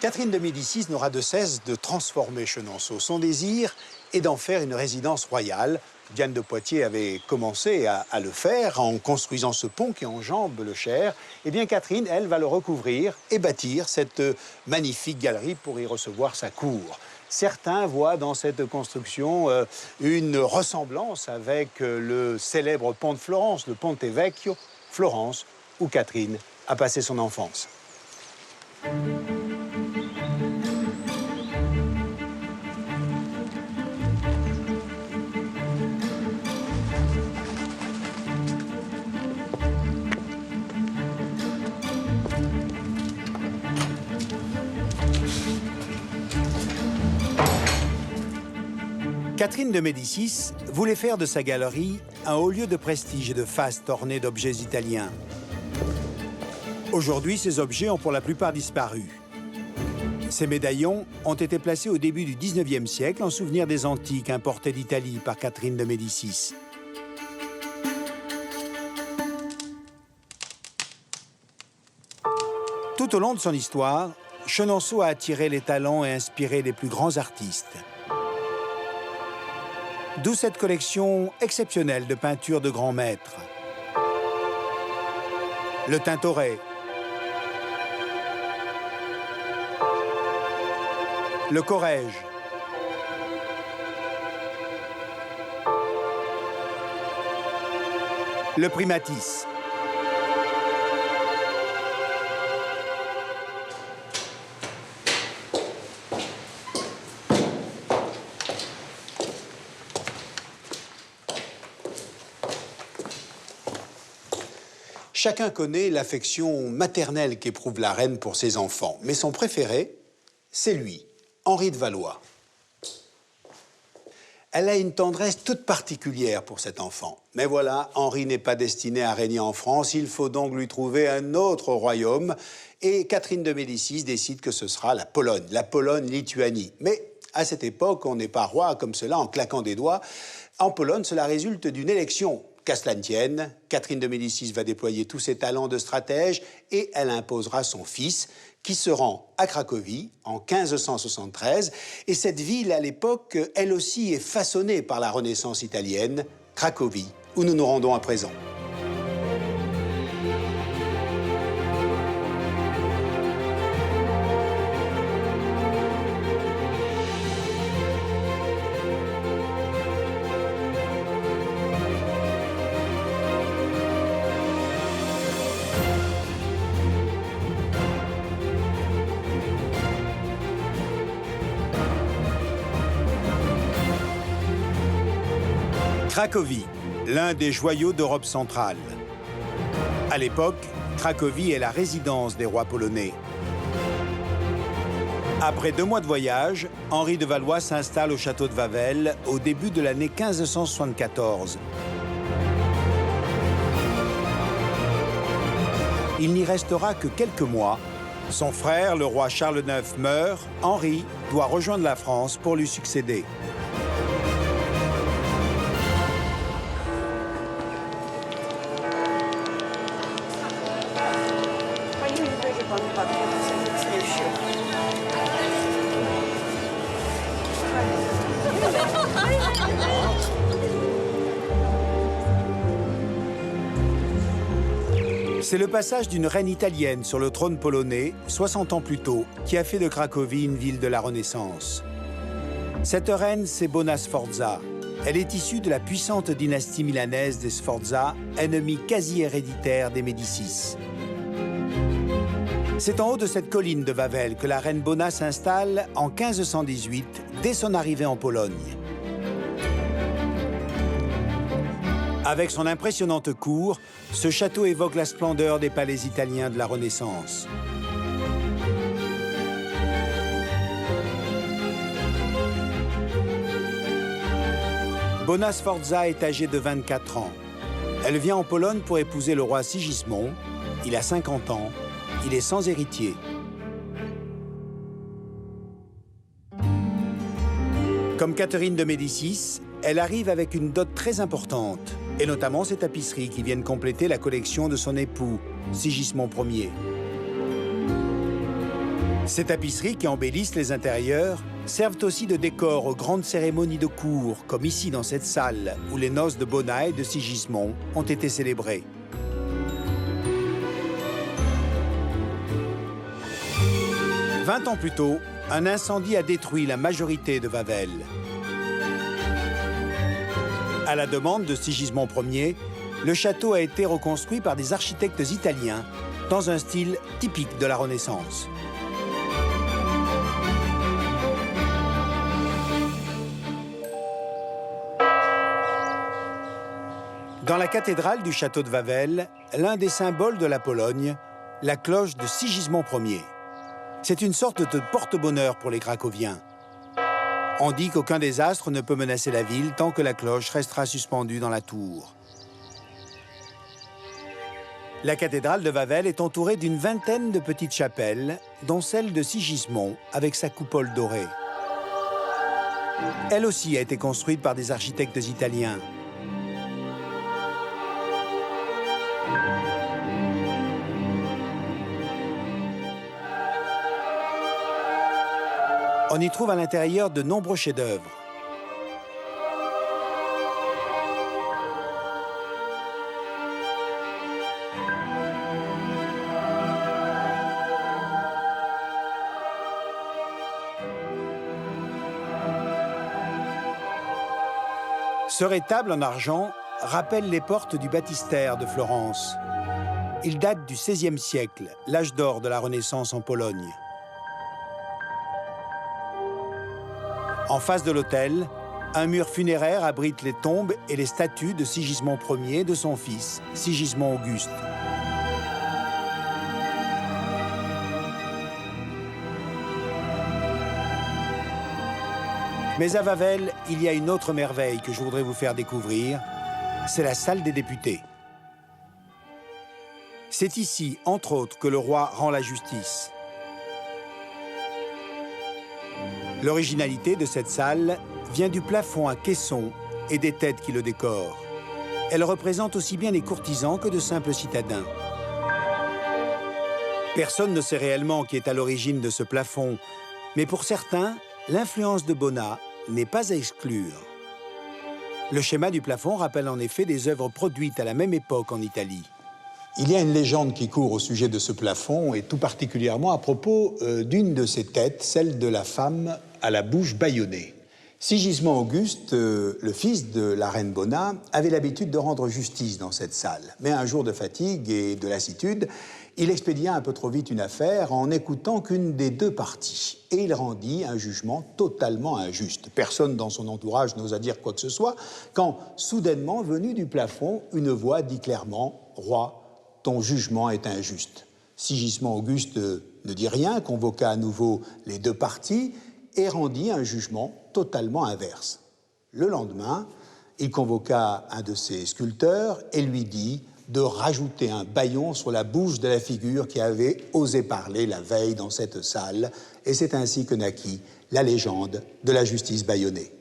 Catherine de Médicis n'aura de cesse de transformer Chenonceau. Son désir est d'en faire une résidence royale. Diane de Poitiers avait commencé à le faire en construisant ce pont qui enjambe le Cher. Eh bien, Catherine, elle, va le recouvrir et bâtir cette magnifique galerie pour y recevoir sa cour. Certains voient dans cette construction une ressemblance avec le célèbre pont de Florence, le Ponte Vecchio, Florence, où Catherine a passé son enfance. Catherine de Médicis voulait faire de sa galerie un haut lieu de prestige et de faste orné d'objets italiens. Aujourd'hui, ces objets ont pour la plupart disparu. Ces médaillons ont été placés au début du XIXe siècle en souvenir des antiques importés d'Italie par Catherine de Médicis. Tout au long de son histoire, Chenonceau a attiré les talents et inspiré les plus grands artistes. D'où cette collection exceptionnelle de peintures de grands maîtres. Le Tintoret, le Corrège, le Primatis. Chacun connaît l'affection maternelle qu'éprouve la reine pour ses enfants, mais son préféré, c'est lui, Henri de Valois. Elle a une tendresse toute particulière pour cet enfant. Mais voilà, Henri n'est pas destiné à régner en France, il faut donc lui trouver un autre royaume. Et Catherine de Médicis décide que ce sera la Pologne-Lituanie. Mais à cette époque, on n'est pas roi comme cela en claquant des doigts. En Pologne, cela résulte d'une élection. Qu'à cela ne tienne, Catherine de Médicis va déployer tous ses talents de stratège et elle imposera son fils, qui se rend à Cracovie en 1573. Et cette ville, à l'époque, elle aussi est façonnée par la Renaissance italienne, Cracovie, où nous nous rendons à présent. Cracovie, l'un des joyaux d'Europe centrale. À l'époque, Cracovie est la résidence des rois polonais. Après 2 mois de voyage, Henri de Valois s'installe au château de Wawel au début de l'année 1574. Il n'y restera que quelques mois. Son frère, le roi Charles IX, meurt. Henri doit rejoindre la France pour lui succéder. C'est le passage d'une reine italienne sur le trône polonais, 60 ans plus tôt, qui a fait de Cracovie une ville de la Renaissance. Cette reine, c'est Bona Sforza. Elle est issue de la puissante dynastie milanaise des Sforza, ennemie quasi héréditaire des Médicis. C'est en haut de cette colline de Wawel que la reine Bona s'installe en 1518, dès son arrivée en Pologne. Avec son impressionnante cour, ce château évoque la splendeur des palais italiens de la Renaissance. Bona Sforza est âgée de 24 ans. Elle vient en Pologne pour épouser le roi Sigismond. Il a 50 ans. Il est sans héritier. Comme Catherine de Médicis, elle arrive avec une dot très importante, et notamment ses tapisseries qui viennent compléter la collection de son époux, Sigismond Ier. Ces tapisseries qui embellissent les intérieurs servent aussi de décor aux grandes cérémonies de cour, comme ici dans cette salle, où les noces de Bona et de Sigismond ont été célébrées. « 20 ans plus tôt, un incendie a détruit la majorité de Wawel. À la demande de Sigismond Ier, le château a été reconstruit par des architectes italiens dans un style typique de la Renaissance. Dans la cathédrale du château de Wawel, l'un des symboles de la Pologne, la cloche de Sigismond Ier. C'est une sorte de porte-bonheur pour les Cracoviens. On dit qu'aucun désastre ne peut menacer la ville tant que la cloche restera suspendue dans la tour. La cathédrale de Wawel est entourée d'une vingtaine de petites chapelles, dont celle de Sigismond avec sa coupole dorée. Elle aussi a été construite par des architectes italiens. On y trouve à l'intérieur de nombreux chefs-d'œuvre. Ce rétable en argent rappelle les portes du baptistère de Florence. Il date du XVIe siècle, l'âge d'or de la Renaissance en Pologne. En face de l'autel, un mur funéraire abrite les tombes et les statues de Sigismond Ier et de son fils, Sigismond Auguste. Mais à Wawel, il y a une autre merveille que je voudrais vous faire découvrir. C'est la salle des députés. C'est ici, entre autres, que le roi rend la justice. L'originalité de cette salle vient du plafond à caisson et des têtes qui le décorent. Elle représente aussi bien les courtisans que de simples citadins. Personne ne sait réellement qui est à l'origine de ce plafond, mais pour certains, l'influence de Bona n'est pas à exclure. Le schéma du plafond rappelle en effet des œuvres produites à la même époque en Italie. Il y a une légende qui court au sujet de ce plafond, et tout particulièrement à propos d'une de ces têtes, celle de la femme à la bouche bâillonnée. Sigismond Auguste, le fils de la reine Bona, avait l'habitude de rendre justice dans cette salle. Mais un jour de fatigue et de lassitude, il expédia un peu trop vite une affaire en n'écoutant qu'une des deux parties. Et il rendit un jugement totalement injuste. Personne dans son entourage n'osa dire quoi que ce soit, quand, soudainement, venue du plafond, une voix dit clairement « Roi, ton jugement est injuste ». Sigismond Auguste ne dit rien, convoqua à nouveau les deux parties et rendit un jugement totalement inverse. Le lendemain, il convoqua un de ses sculpteurs et lui dit de rajouter un bâillon sur la bouche de la figure qui avait osé parler la veille dans cette salle, et c'est ainsi que naquit la légende de la justice bâillonnée.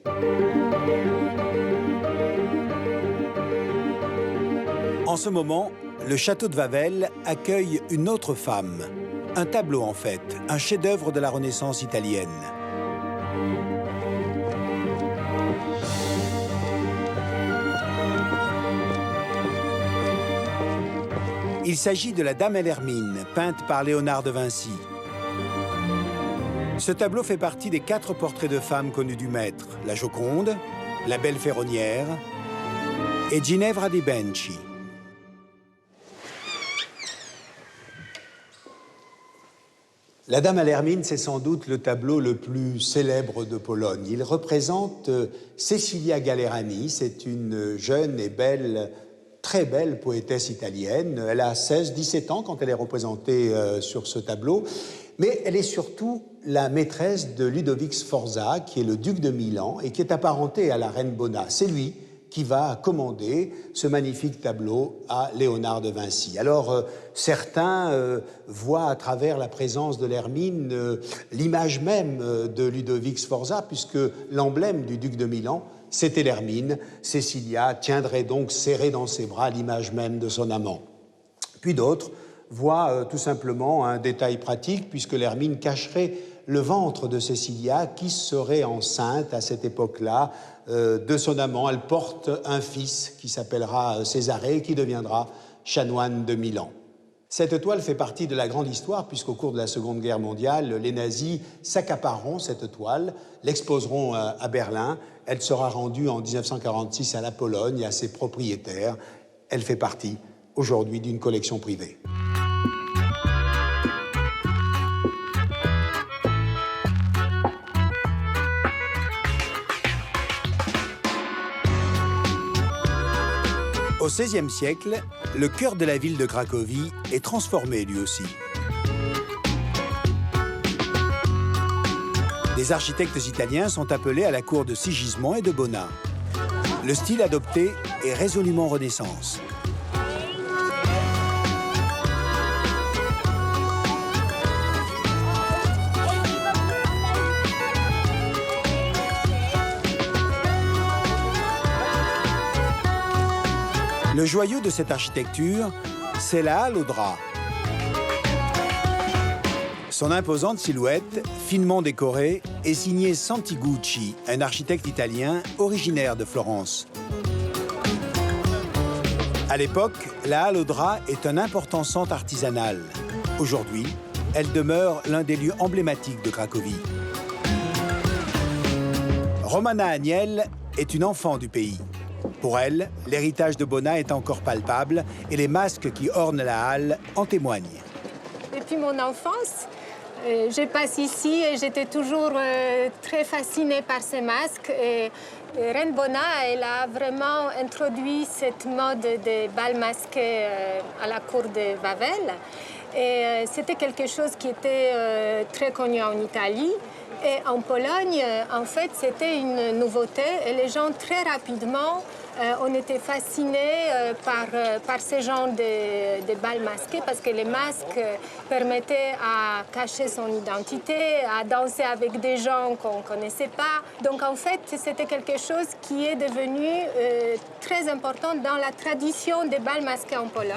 En ce moment, le château de Wawel accueille une autre femme, un tableau en fait, un chef-d'œuvre de la Renaissance italienne. Il s'agit de la Dame à l'Hermine, peinte par Léonard de Vinci. Ce tableau fait partie des 4 portraits de femmes connus du maître, la Joconde, la Belle Ferronnière et Ginevra di Benci. La Dame à l'hermine, c'est sans doute le tableau le plus célèbre de Pologne. Il représente Cecilia Gallerani. C'est une jeune et belle, très belle poétesse italienne. Elle a 16-17 ans quand elle est représentée sur ce tableau. Mais elle est surtout la maîtresse de Ludovic Sforza, qui est le duc de Milan et qui est apparenté à la reine Bona. C'est lui qui va commander ce magnifique tableau à Léonard de Vinci. Alors, certains voient à travers la présence de l'hermine l'image même de Ludovic Sforza, puisque l'emblème du duc de Milan, c'était l'hermine. Cecilia tiendrait donc serrée dans ses bras l'image même de son amant. Puis d'autres voient tout simplement un détail pratique, puisque l'hermine cacherait le ventre de Cecilia, qui serait enceinte à cette époque-là de son amant. Elle porte un fils qui s'appellera Césarée, qui deviendra chanoine de Milan. Cette toile fait partie de la grande histoire, puisqu'au cours de la Seconde Guerre mondiale, les nazis s'accapareront cette toile, l'exposeront à Berlin. Elle sera rendue en 1946 à la Pologne et à ses propriétaires. Elle fait partie aujourd'hui d'une collection privée. Au XVIe siècle, le cœur de la ville de Cracovie est transformé lui aussi. Des architectes italiens sont appelés à la cour de Sigismond et de Bona. Le style adopté est résolument Renaissance. Le joyau de cette architecture, c'est la halle aux draps. Son imposante silhouette, finement décorée, est signée Santi Gucci, un architecte italien originaire de Florence. À l'époque, la halle aux draps est un important centre artisanal. Aujourd'hui, elle demeure l'un des lieux emblématiques de Cracovie. Romana Aniel est une enfant du pays. Pour elle, l'héritage de Bona est encore palpable et les masques qui ornent la halle en témoignent. Depuis mon enfance, je passe ici et j'étais toujours très fascinée par ces masques. Et Reine Bona, elle a vraiment introduit cette mode des bals masqués à la cour de Wawel. Et c'était quelque chose qui était très connu en Italie. Et en Pologne, en fait, c'était une nouveauté et les gens, très rapidement, on était fascinés par ce genre de bals masqués parce que les masques permettaient à cacher son identité, à danser avec des gens qu'on ne connaissait pas. Donc, en fait, c'était quelque chose qui est devenu très important dans la tradition des bals masqués en Pologne.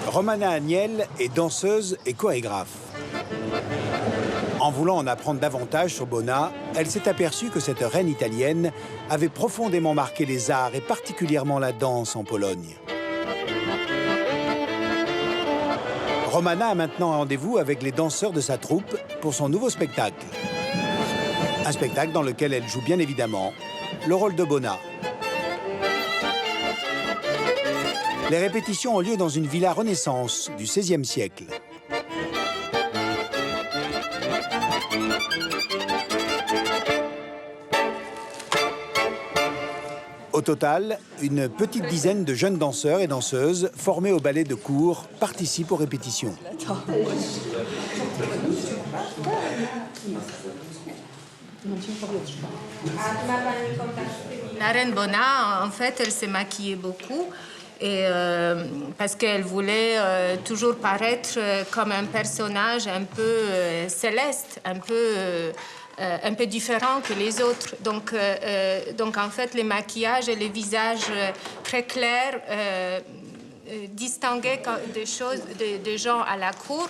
Romana Aniel est danseuse et chorégraphe. En voulant en apprendre davantage sur Bona, elle s'est aperçue que cette reine italienne avait profondément marqué les arts et particulièrement la danse en Pologne. Romana a maintenant un rendez-vous avec les danseurs de sa troupe pour son nouveau spectacle. Un spectacle dans lequel elle joue bien évidemment le rôle de Bona. Les répétitions ont lieu dans une villa Renaissance du XVIe siècle. Au total, une petite dizaine de jeunes danseurs et danseuses formés au ballet de cour participent aux répétitions. La reine Bona, en fait, elle s'est maquillée beaucoup. Et, parce qu'elle voulait toujours paraître comme un personnage un peu céleste, un peu différent que les autres. Donc, en fait, les maquillages et les visages très clairs distinguaient des gens à la cour,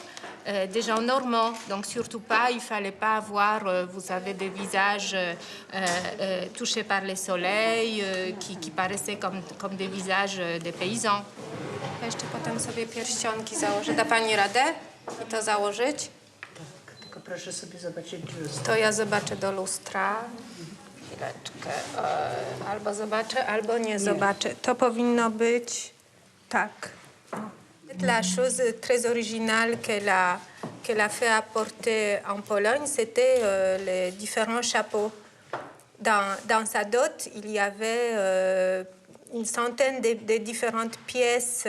des gens normands. Donc, surtout pas, il ne fallait pas avoir, vous savez, des visages touchés par le soleil, qui paraissaient comme des visages des paysans. Jeszcze potem sobie pierścionki założę. Da pani radę i to założyć? Tylko proszę sobie zobaczyć. To ja zobaczę do lustra. chwileczkę. Albo zobaczę, albo nie zobaczę. To powinno być tak. La chose très originale qu'elle a fait apporter en Pologne, c'était les différents chapeaux. Dans sa dot, il y avait une centaine de différentes pièces,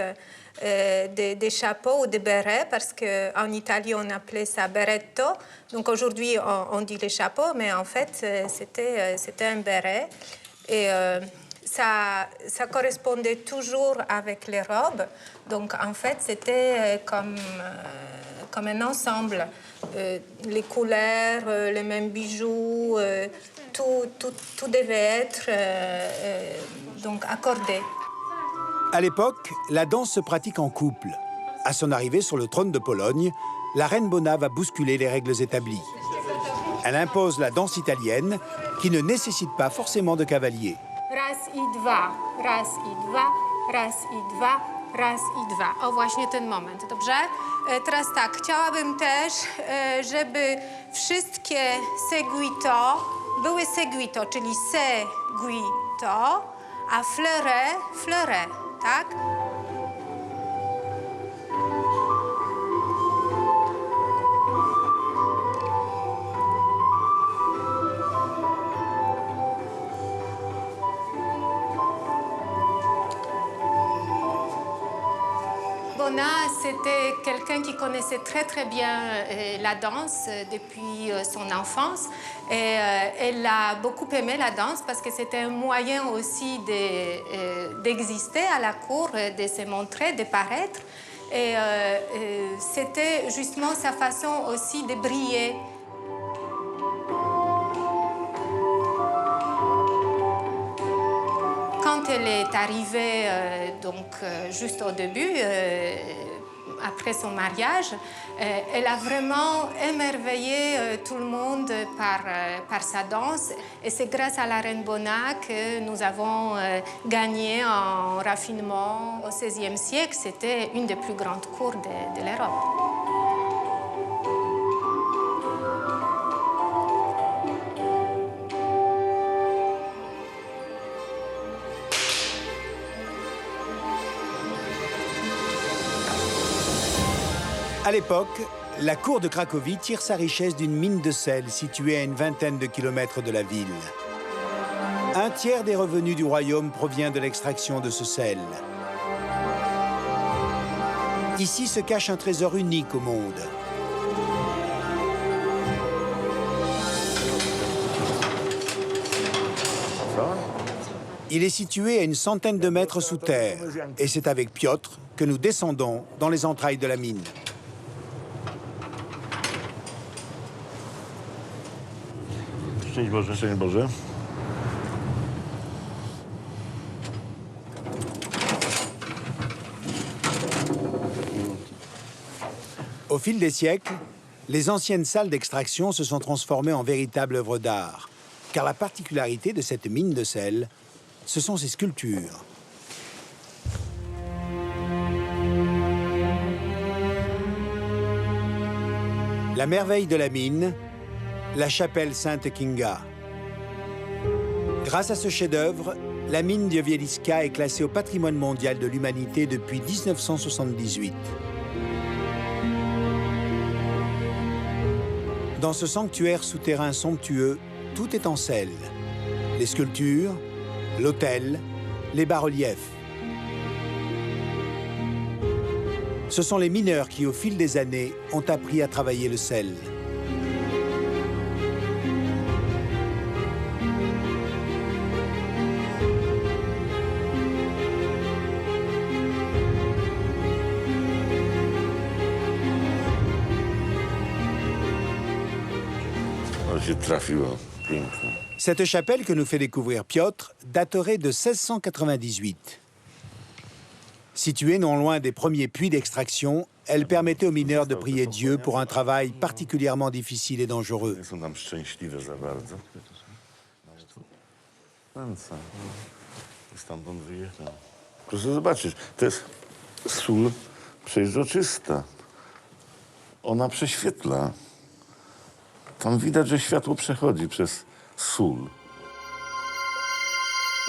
des chapeaux ou des bérets, parce qu'en Italie, on appelait ça berretto. Donc aujourd'hui, on dit les chapeaux, mais en fait, c'était un béret. Et ça correspondait toujours avec les robes. Donc en fait, c'était comme un ensemble. Les couleurs, les mêmes bijoux, tout devait être donc accordé. À l'époque, la danse se pratique en couple. À son arrivée sur le trône de Pologne, la reine Bona va bousculer les règles établies. Elle impose la danse italienne, qui ne nécessite pas forcément de cavalier. Raz i dwa, raz i dwa, raz i dwa, raz i dwa. O, właśnie ten moment, dobrze? Teraz tak, chciałabym też, żeby wszystkie seguito były seguito, czyli seguito, a fleure, tak? Bona, c'était quelqu'un qui connaissait très bien la danse depuis son enfance. Et elle a beaucoup aimé la danse parce que c'était un moyen aussi d'exister à la cour, de se montrer, de paraître. Et c'était justement sa façon aussi de briller. Quand elle est arrivée, juste au début, après son mariage, elle a vraiment émerveillé tout le monde par sa danse. Et c'est grâce à la reine Bona que nous avons gagné en raffinement au XVIe siècle. C'était une des plus grandes cours de l'Europe. À l'époque, la cour de Cracovie tire sa richesse d'une mine de sel située à une vingtaine de kilomètres de la ville. Un tiers des revenus du royaume provient de l'extraction de ce sel. Ici se cache un trésor unique au monde. Il est situé à une centaine de mètres sous terre, et c'est avec Piotr que nous descendons dans les entrailles de la mine. Szczęść Boże. Szczęść Boże. Au fil des siècles, les anciennes salles d'extraction se sont transformées en véritables œuvres d'art. Car la particularité de cette mine de sel, ce sont ses sculptures. La merveille de la mine, la chapelle Sainte-Kinga. Grâce à ce chef-d'œuvre, la mine de Wieliczka est classée au patrimoine mondial de l'humanité depuis 1978. Dans ce sanctuaire souterrain somptueux, tout est en sel. Les sculptures, l'autel, les bas-reliefs. Ce sont les mineurs qui, au fil des années, ont appris à travailler le sel. Cette chapelle que nous fait découvrir Piotr daterait de 1698. Située non loin des premiers puits d'extraction, elle permettait aux mineurs de prier Dieu pour un travail particulièrement difficile et dangereux. Proszę zobaczyć, to jest sól przejrzysta. Ona prześwietla. Tam widać, że światło przechodzi przez sól.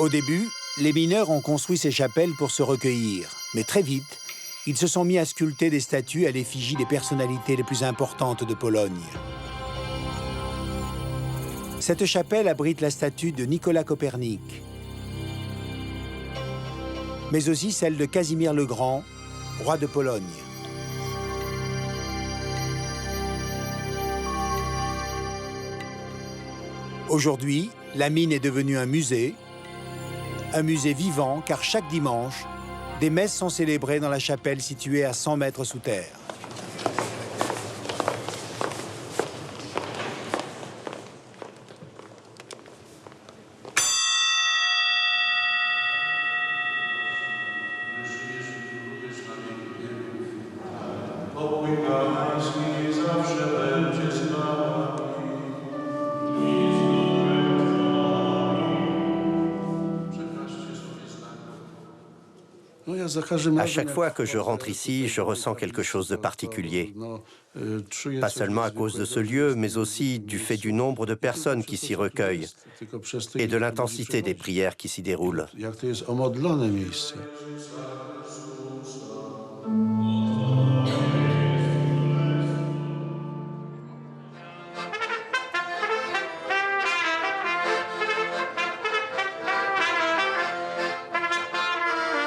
Au début, les mineurs ont construit ces chapelles pour se recueillir. Mais très vite, ils se sont mis à sculpter des statues à l'effigie des personnalités les plus importantes de Pologne. Cette chapelle abrite la statue de Nicolas Copernic, mais aussi celle de Casimir le Grand, roi de Pologne. Aujourd'hui, la mine est devenue un musée vivant, car chaque dimanche, des messes sont célébrées dans la chapelle située à 100 mètres sous terre. À chaque fois que je rentre ici, je ressens quelque chose de particulier. Pas seulement à cause de ce lieu, mais aussi du fait du nombre de personnes qui s'y recueillent et de l'intensité des prières qui s'y déroulent.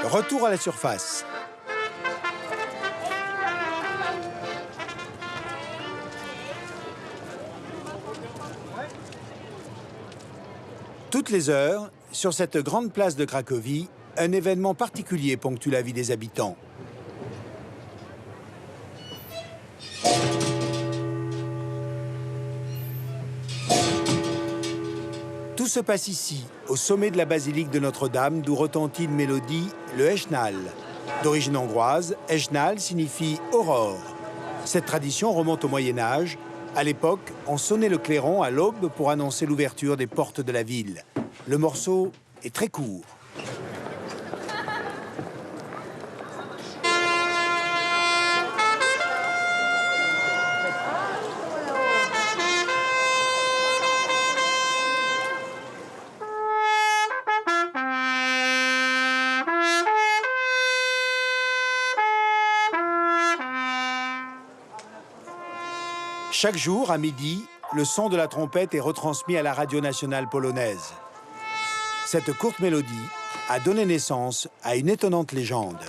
Retour à la surface. Toutes les heures, sur cette grande place de Cracovie, un événement particulier ponctue la vie des habitants. Tout se passe ici, au sommet de la basilique de Notre-Dame, d'où retentit une mélodie, le Hejnal. D'origine hongroise, Hejnal signifie aurore. Cette tradition remonte au Moyen-Âge. À l'époque, on sonnait le clairon à l'aube pour annoncer l'ouverture des portes de la ville. Le morceau est très court. Chaque jour, à midi, le son de la trompette est retransmis à la radio nationale polonaise. Cette courte mélodie a donné naissance à une étonnante légende.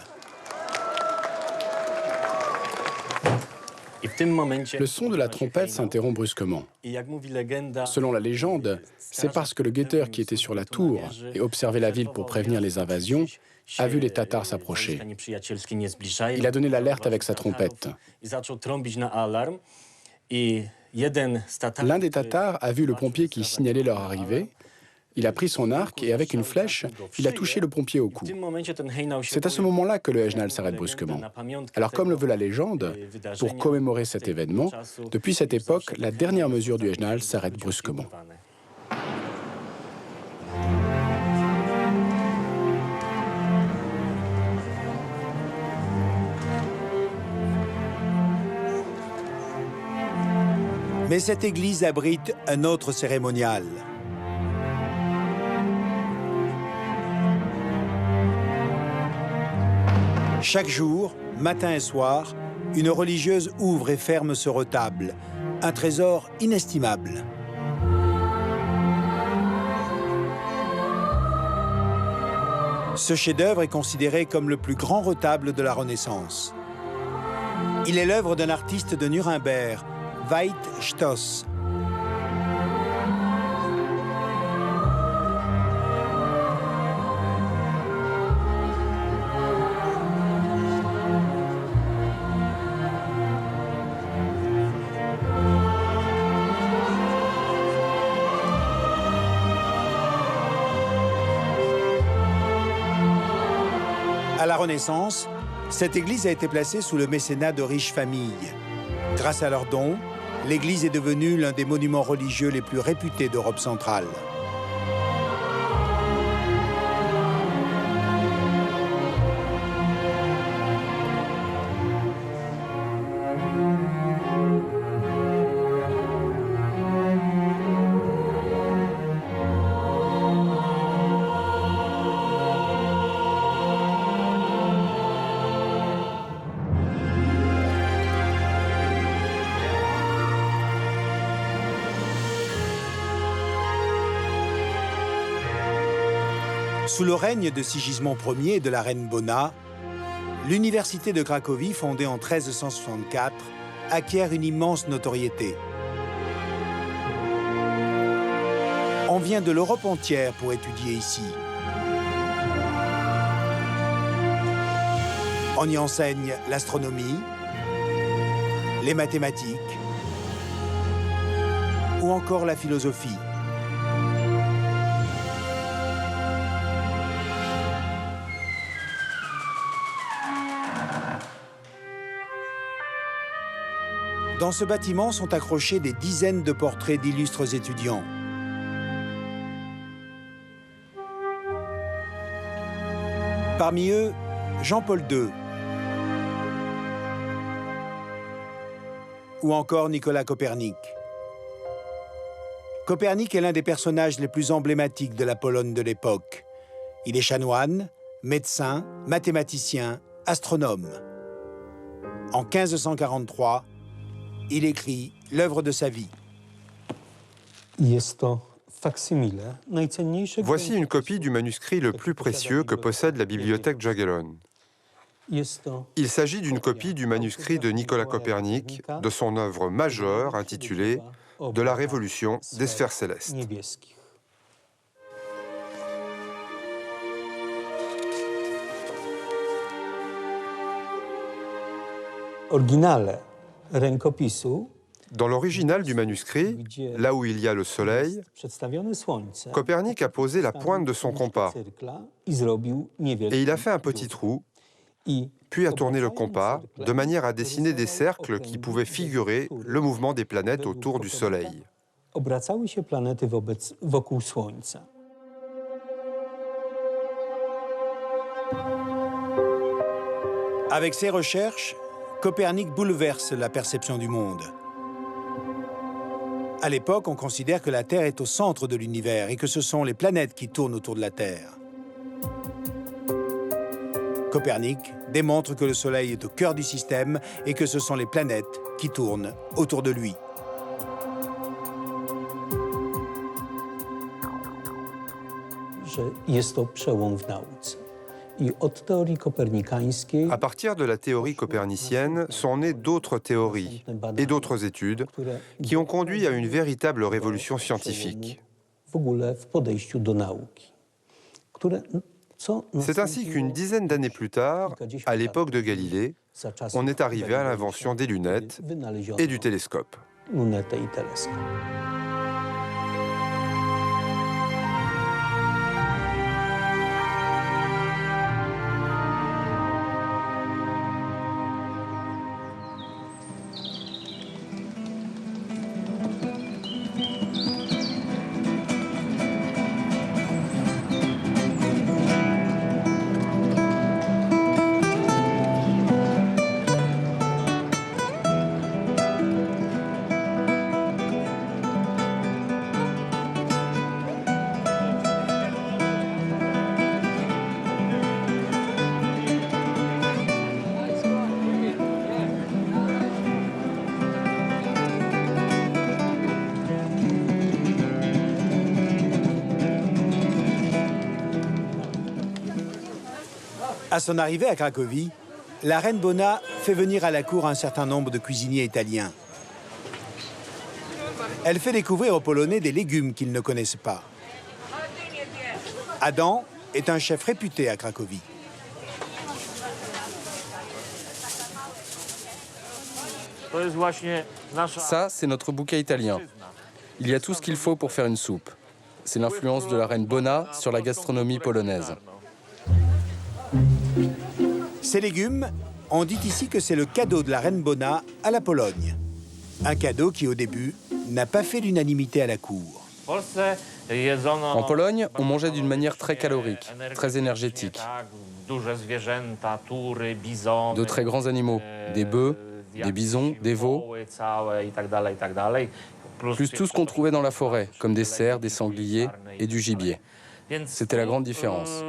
Le son de la trompette s'interrompt brusquement. Selon la légende, c'est parce que le guetteur qui était sur la tour et observait la ville pour prévenir les invasions a vu les Tatars s'approcher. Il a donné l'alerte avec sa trompette. L'un des Tatars a vu le pompier qui signalait leur arrivée. Il a pris son arc et avec une flèche, il a touché le pompier au cou. C'est à ce moment-là que le Hejnal s'arrête brusquement. Alors comme le veut la légende, pour commémorer cet événement, depuis cette époque, la dernière mesure du Hejnal s'arrête brusquement. Mais cette église abrite un autre cérémonial. Chaque jour, matin et soir, une religieuse ouvre et ferme ce retable, un trésor inestimable. Ce chef-d'œuvre est considéré comme le plus grand retable de la Renaissance. Il est l'œuvre d'un artiste de Nuremberg, Veit Stoss. À la Renaissance, cette église a été placée sous le mécénat de riches familles. Grâce à leurs dons, l'église est devenue l'un des monuments religieux les plus réputés d'Europe centrale. Sous le règne de Sigismond Ier et de la reine Bona, l'université de Cracovie, fondée en 1364, acquiert une immense notoriété. On vient de l'Europe entière pour étudier ici. On y enseigne l'astronomie, les mathématiques ou encore la philosophie. Dans ce bâtiment sont accrochés des dizaines de portraits d'illustres étudiants. Parmi eux, Jean-Paul II ou encore Nicolas Copernic. Copernic est l'un des personnages les plus emblématiques de la Pologne de l'époque. Il est chanoine, médecin, mathématicien, astronome. En 1543, il écrit l'œuvre de sa vie. Voici une copie du manuscrit le plus précieux que possède la bibliothèque Jagellon. Il s'agit d'une copie du manuscrit de Nicolas Copernic, de son œuvre majeure intitulée « De la révolution des sphères célestes ». Dans l'original du manuscrit, là où il y a le soleil, Copernic a posé la pointe de son compas et il a fait un petit trou, puis a tourné le compas de manière à dessiner des cercles qui pouvaient figurer le mouvement des planètes autour du soleil. Avec ses recherches, Copernic bouleverse la perception du monde. À l'époque, on considère que la Terre est au centre de l'univers et que ce sont les planètes qui tournent autour de la Terre. Copernic démontre que le Soleil est au cœur du système et que ce sont les planètes qui tournent autour de lui. À partir de la théorie copernicienne sont nées d'autres théories et d'autres études qui ont conduit à une véritable révolution scientifique. C'est ainsi qu'une dizaine d'années plus tard, à l'époque de Galilée, on est arrivé à l'invention des lunettes et du télescope. À son arrivée à Cracovie, la reine Bona fait venir à la cour un certain nombre de cuisiniers italiens. Elle fait découvrir aux Polonais des légumes qu'ils ne connaissent pas. Adam est un chef réputé à Cracovie. Ça, c'est notre bouquet italien. Il y a tout ce qu'il faut pour faire une soupe. C'est l'influence de la reine Bona sur la gastronomie polonaise. Ces légumes, on dit ici que c'est le cadeau de la reine Bona à la Pologne. Un cadeau qui, au début, n'a pas fait l'unanimité à la cour. En Pologne, on mangeait d'une manière très calorique, très énergétique. De très grands animaux, des bœufs, des bisons, des veaux, plus tout ce qu'on trouvait dans la forêt, comme des cerfs, des sangliers et du gibier. C'était la grande différence.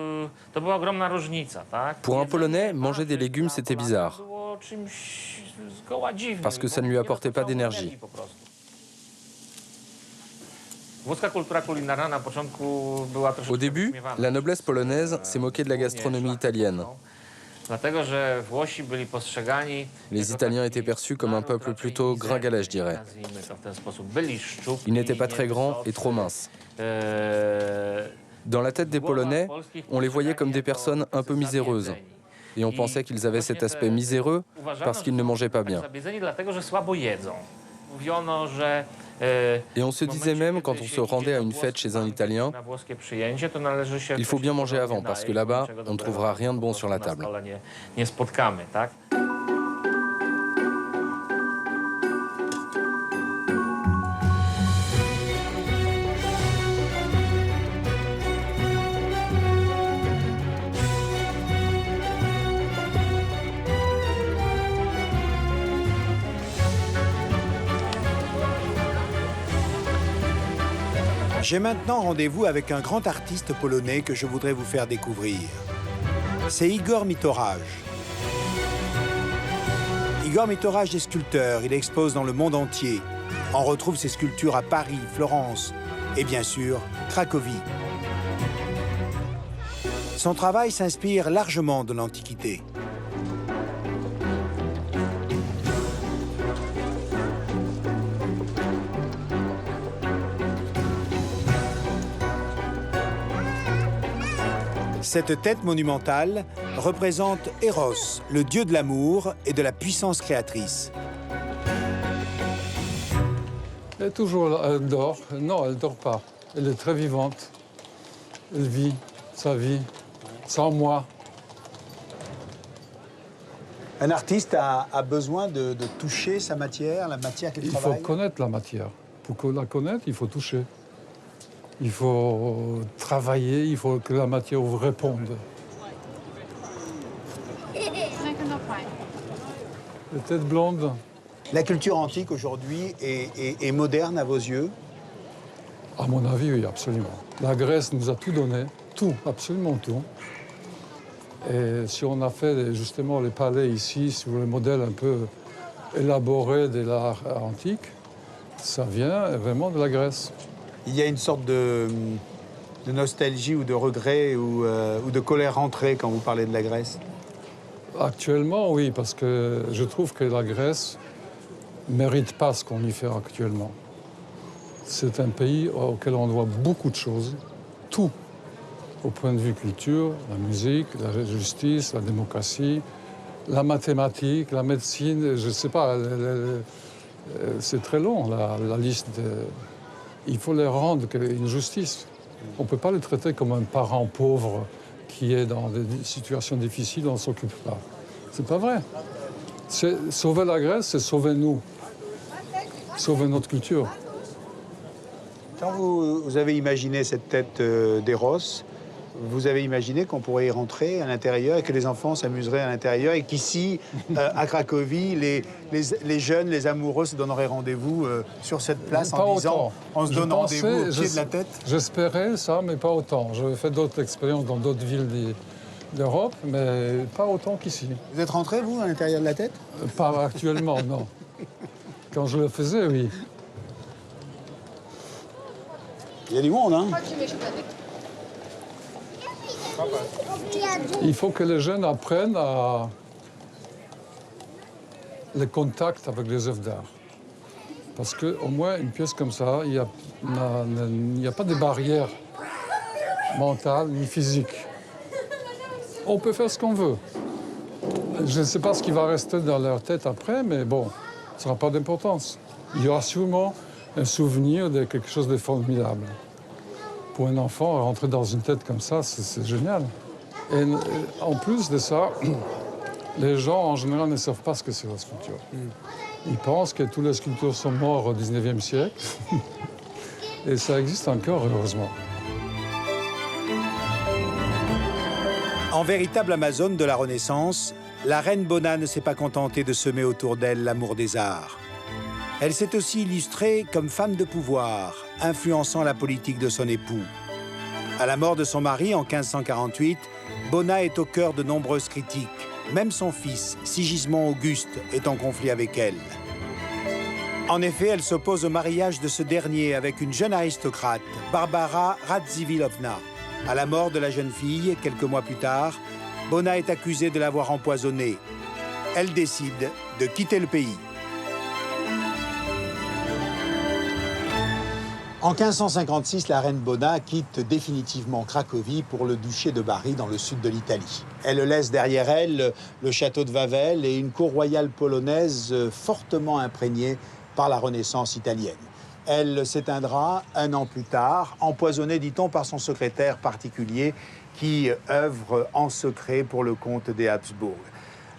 Pour un Polonais, manger des légumes, c'était bizarre, parce que ça ne lui apportait pas d'énergie. Au début, la noblesse polonaise s'est moquée de la gastronomie italienne. Les Italiens étaient perçus comme un peuple plutôt gringalet, je dirais. Ils n'étaient pas très grands et trop minces. Dans la tête des Polonais, on les voyait comme des personnes un peu miséreuses. Et on pensait qu'ils avaient cet aspect miséreux parce qu'ils ne mangeaient pas bien. Et on se disait même, quand on se rendait à une fête chez un Italien, il faut bien manger avant, parce que là-bas, on ne trouvera rien de bon sur la table. J'ai maintenant rendez-vous avec un grand artiste polonais que je voudrais vous faire découvrir. C'est Igor Mitoraj. Igor Mitoraj est sculpteur, il expose dans le monde entier. On retrouve ses sculptures à Paris, Florence et bien sûr, Cracovie. Son travail s'inspire largement de l'Antiquité. Cette tête monumentale représente Eros, le dieu de l'amour et de la puissance créatrice. Elle est toujours là, elle dort. Non, elle ne dort pas. Elle est très vivante. Elle vit sa vie sans moi. Un artiste a besoin de toucher sa matière, la matière qu'il travaille. Il faut connaître la matière. Pour la connaître, il faut toucher. Il faut travailler, il faut que la matière vous réponde. La tête blonde. La culture antique aujourd'hui est moderne à vos yeux? À mon avis, oui, absolument. La Grèce nous a tout donné, tout, absolument tout. Et si on a fait justement les palais ici sur les modèles un peu élaborés de l'art antique, ça vient vraiment de la Grèce. Il y a une sorte de nostalgie ou de regret ou de colère rentrée quand vous parlez de la Grèce? Actuellement, oui, parce que je trouve que la Grèce ne mérite pas ce qu'on y fait actuellement. C'est un pays auquel on doit beaucoup de choses, tout, au point de vue culture, la musique, la justice, la démocratie, la mathématique, la médecine, je ne sais pas, c'est très long, la liste de... Il faut les rendre une justice. On ne peut pas les traiter comme un parent pauvre qui est dans des situations difficiles, on ne s'occupe pas. C'est pas vrai. Sauver la Grèce, c'est sauver nous. Sauver notre culture. Quand vous avez imaginé cette tête d'Eros, vous avez imaginé qu'on pourrait y rentrer à l'intérieur et que les enfants s'amuseraient à l'intérieur et qu'ici, à Cracovie, les jeunes, les amoureux se donneraient rendez-vous sur cette place en disant on se donne rendez-vous au pied de la tête? J'espérais ça, mais pas autant. J'avais fait d'autres expériences dans d'autres villes d'Europe, mais pas autant qu'ici. Vous êtes rentré, vous, à l'intérieur de la tête? Pas actuellement, non. Quand je le faisais, oui. Il y a du monde, hein? Il faut que les jeunes apprennent le contact avec les œuvres d'art. Parce qu'au moins, une pièce comme ça, il n'y a pas de barrière mentale ni physique. On peut faire ce qu'on veut. Je ne sais pas ce qui va rester dans leur tête après, mais bon, ça n'a pas d'importance. Il y aura sûrement un souvenir de quelque chose de formidable. Pour un enfant, rentrer dans une tête comme ça, c'est génial. Et en plus de ça, les gens, en général, ne savent pas ce que c'est la sculpture. Ils pensent que tous les sculpteurs sont morts au 19e siècle. Et ça existe encore, heureusement. En véritable Amazone de la Renaissance, la reine Bona ne s'est pas contentée de semer autour d'elle l'amour des arts. Elle s'est aussi illustrée comme femme de pouvoir, influençant la politique de son époux. À la mort de son mari en 1548, Bona est au cœur de nombreuses critiques. Même son fils, Sigismond Auguste, est en conflit avec elle. En effet, elle s'oppose au mariage de ce dernier avec une jeune aristocrate, Barbara Radziwiłłówna. À la mort de la jeune fille, quelques mois plus tard, Bona est accusée de l'avoir empoisonnée. Elle décide de quitter le pays. En 1556, la reine Bona quitte définitivement Cracovie pour le duché de Bari dans le sud de l'Italie. Elle laisse derrière elle le château de Wawel et une cour royale polonaise fortement imprégnée par la Renaissance italienne. Elle s'éteindra un an plus tard, empoisonnée, dit-on, par son secrétaire particulier qui œuvre en secret pour le comte des Habsbourg.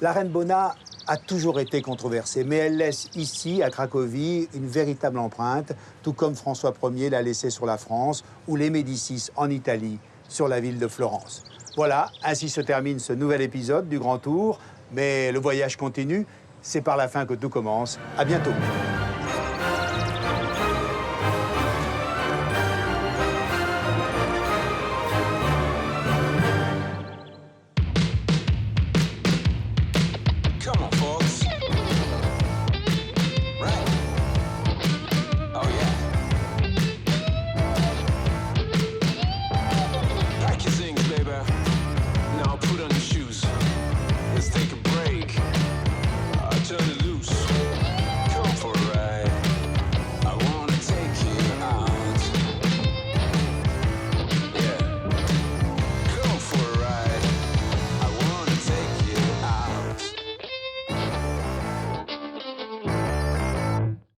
La reine Bona a toujours été controversée, mais elle laisse ici, à Cracovie, une véritable empreinte, tout comme François Ier l'a laissé sur la France, ou les Médicis en Italie, sur la ville de Florence. Voilà, ainsi se termine ce nouvel épisode du Grand Tour, mais le voyage continue, c'est par la fin que tout commence. À bientôt.